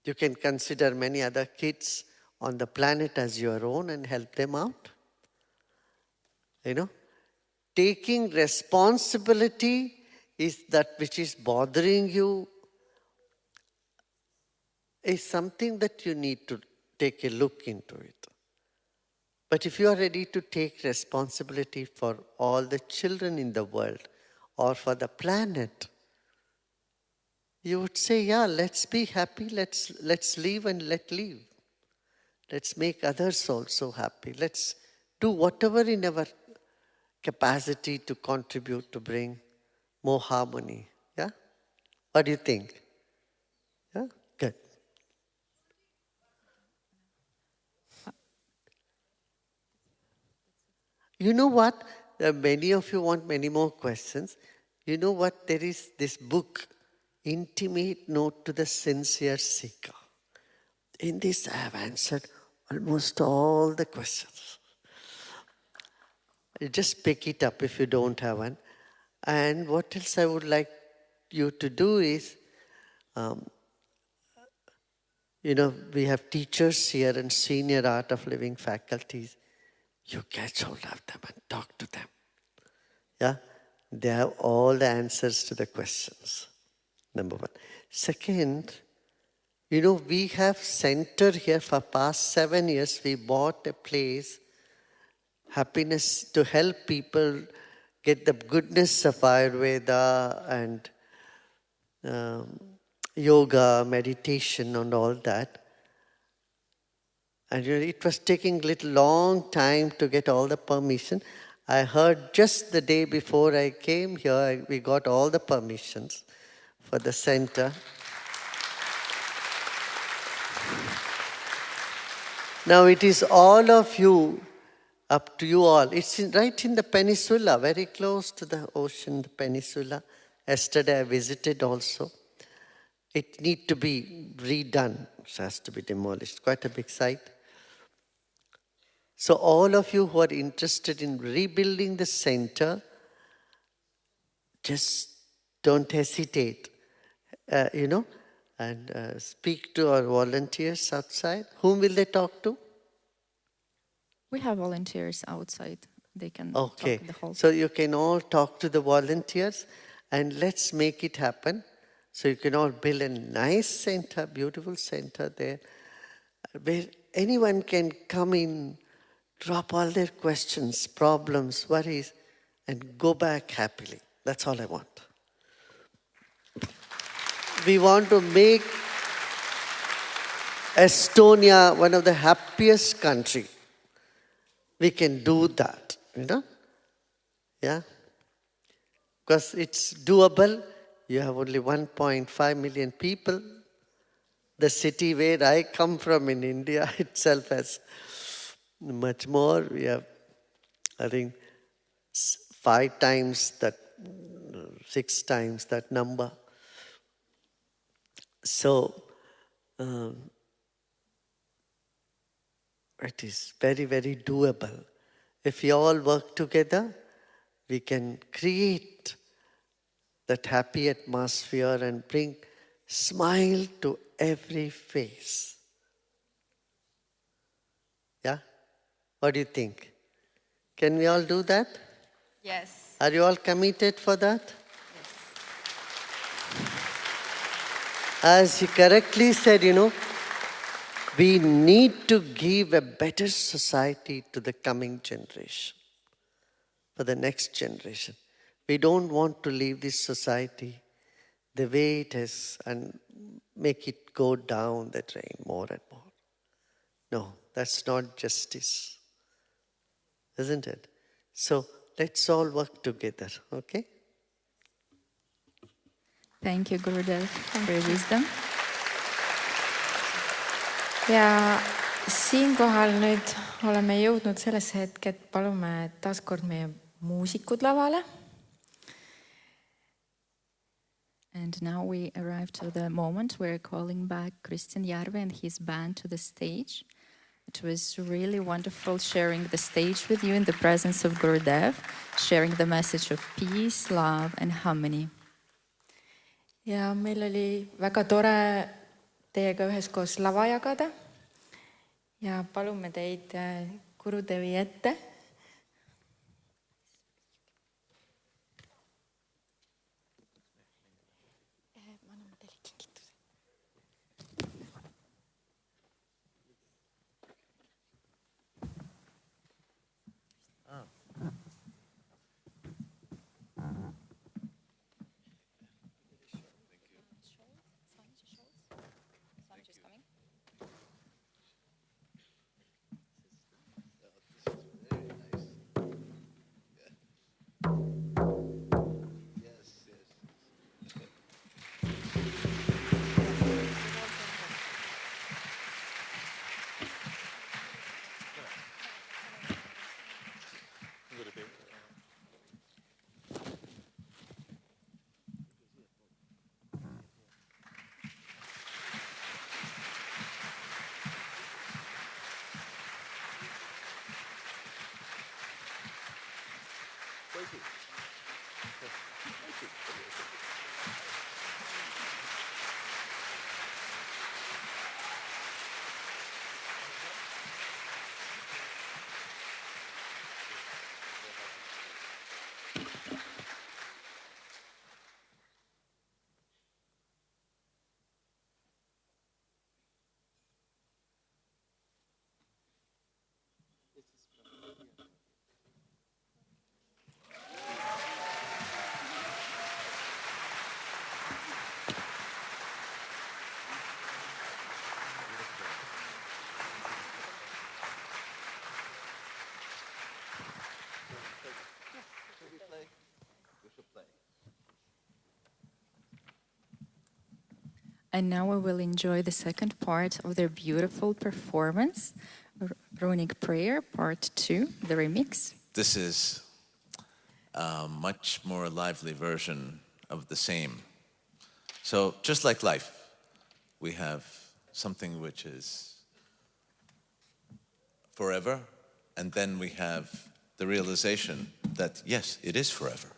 You can consider many other kids on the planet as your own and help them out. You know? Taking responsibility is that which is bothering you, is something that you need to take a look into it. But if you are ready to take responsibility for all the children in the world or for the planet, you would say, yeah, let's be happy, let's live and let live. Let's make others also happy. Let's do whatever in our capacity to contribute to bring more harmony. Yeah? What do you think? Yeah? Good. You know what? Many of you want many more questions. You know what? There is this book, Intimate Note to the Sincere Seeker. In this, I have answered almost all the questions. You just pick it up if you don't have one. And what else I would like you to do is, we have teachers here and senior art of living faculties. You catch hold of them and talk to them. Yeah? They have all the answers to the questions. Number one. Second, we have center here for past 7 years. We bought a place, happiness, to help people get the goodness of Ayurveda and yoga, meditation and all that. And it was taking a little long time to get all the permission. I heard just the day before I came here, we got all the permissions for the center. Now it is all of you, up to you all. It's right in the peninsula, very close to the ocean, the peninsula. Yesterday I visited also. It needs to be redone. It has to be demolished. Quite a big site. So all of you who are interested in rebuilding the center, just don't hesitate, and speak to our volunteers outside. Whom will they talk to? We have volunteers outside. They can talk to the whole. So you can all talk to the volunteers and let's make it happen. So you can all build a nice center, beautiful center there, where anyone can come in, drop all their questions, problems, worries, and go back happily. That's all I want. We want to make Estonia one of the happiest countries. We can do that, Yeah? Because it's doable. You have only 1.5 million people. The city where I come from in India itself has much more. We have, I think, 5 times that, 6 times that number. So, it is very, very doable. If we all work together, we can create that happy atmosphere and bring smile to every face. Yeah? What do you think? Can we all do that? Yes. Are you all committed for that? As you correctly said, we need to give a better society to the coming generation, for the next generation. We don't want to leave this society the way it is and make it go down the drain more and more. No, that's not justice, isn't it? So let's all work together, okay? Thank you, Gurudev, for your wisdom. Ja siinkohal nüüd oleme jõudnud sellesse hetke, et palume taaskord meie muusikud lavale. And now we arrive to the moment where calling back Kristjan Järvi and his band to the stage. It was really wonderful sharing the stage with you in the presence of Gurudev, sharing the message of peace, love and harmony. Ja meil oli väga tore teiega üheskoos lava jagada ja palume teid Gurudevi ette. And now we will enjoy the second part of their beautiful performance, Runic Prayer, Part 2, the remix. This is a much more lively version of the same. So just like life, we have something which is forever, and then we have the realization that, yes, it is forever.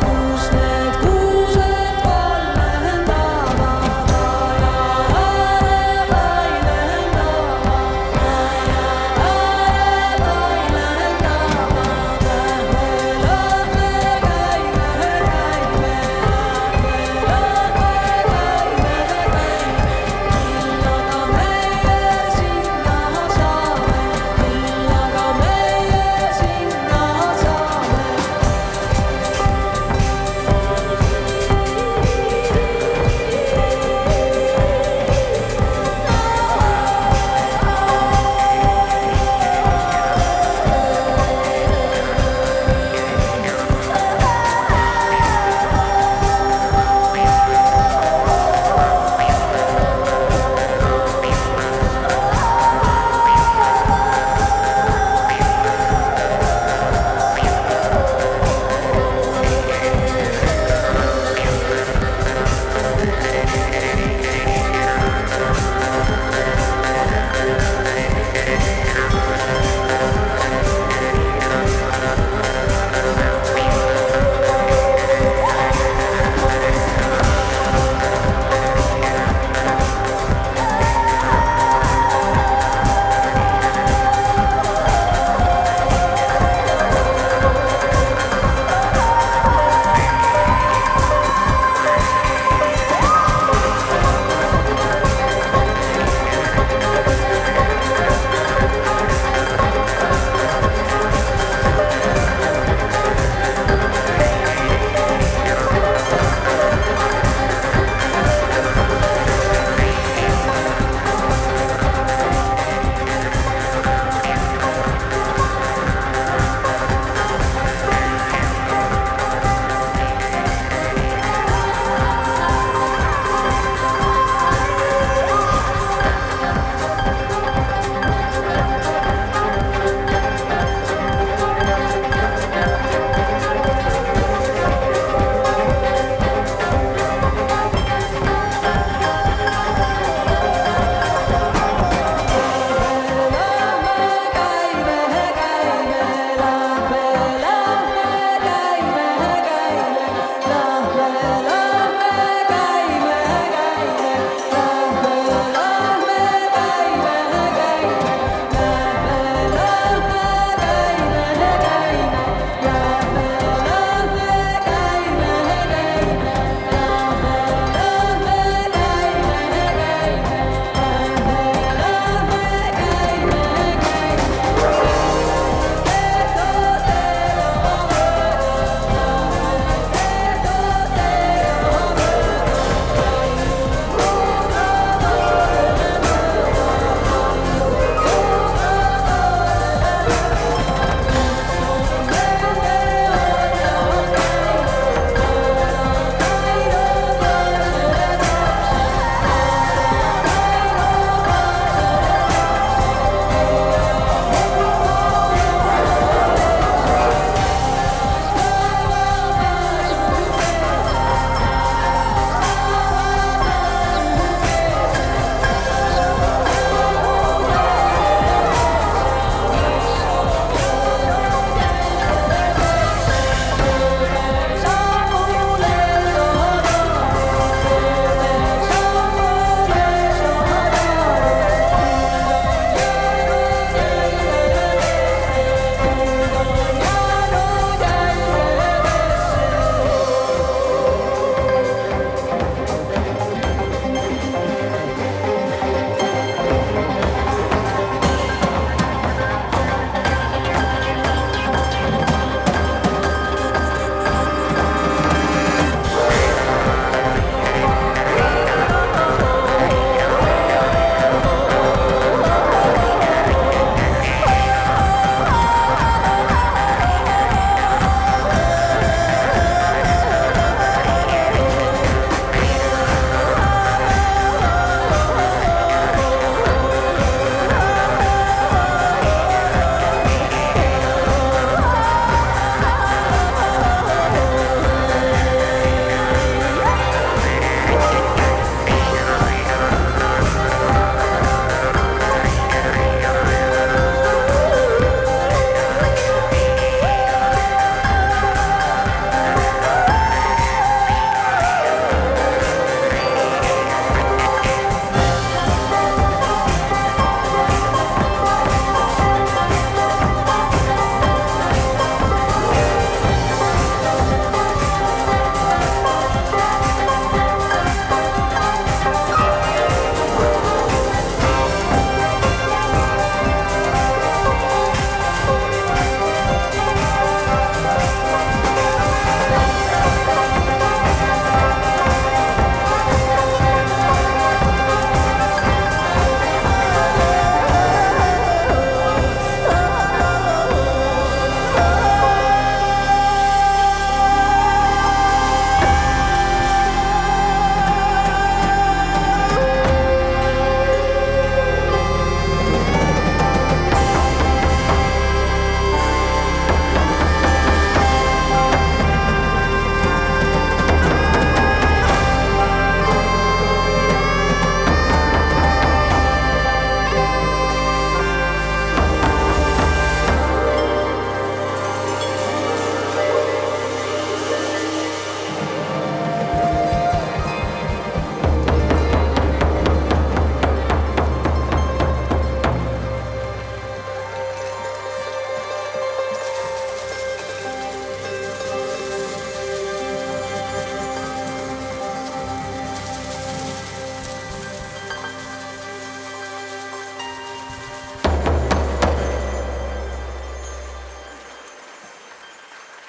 Kus need kuused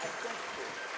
attached to.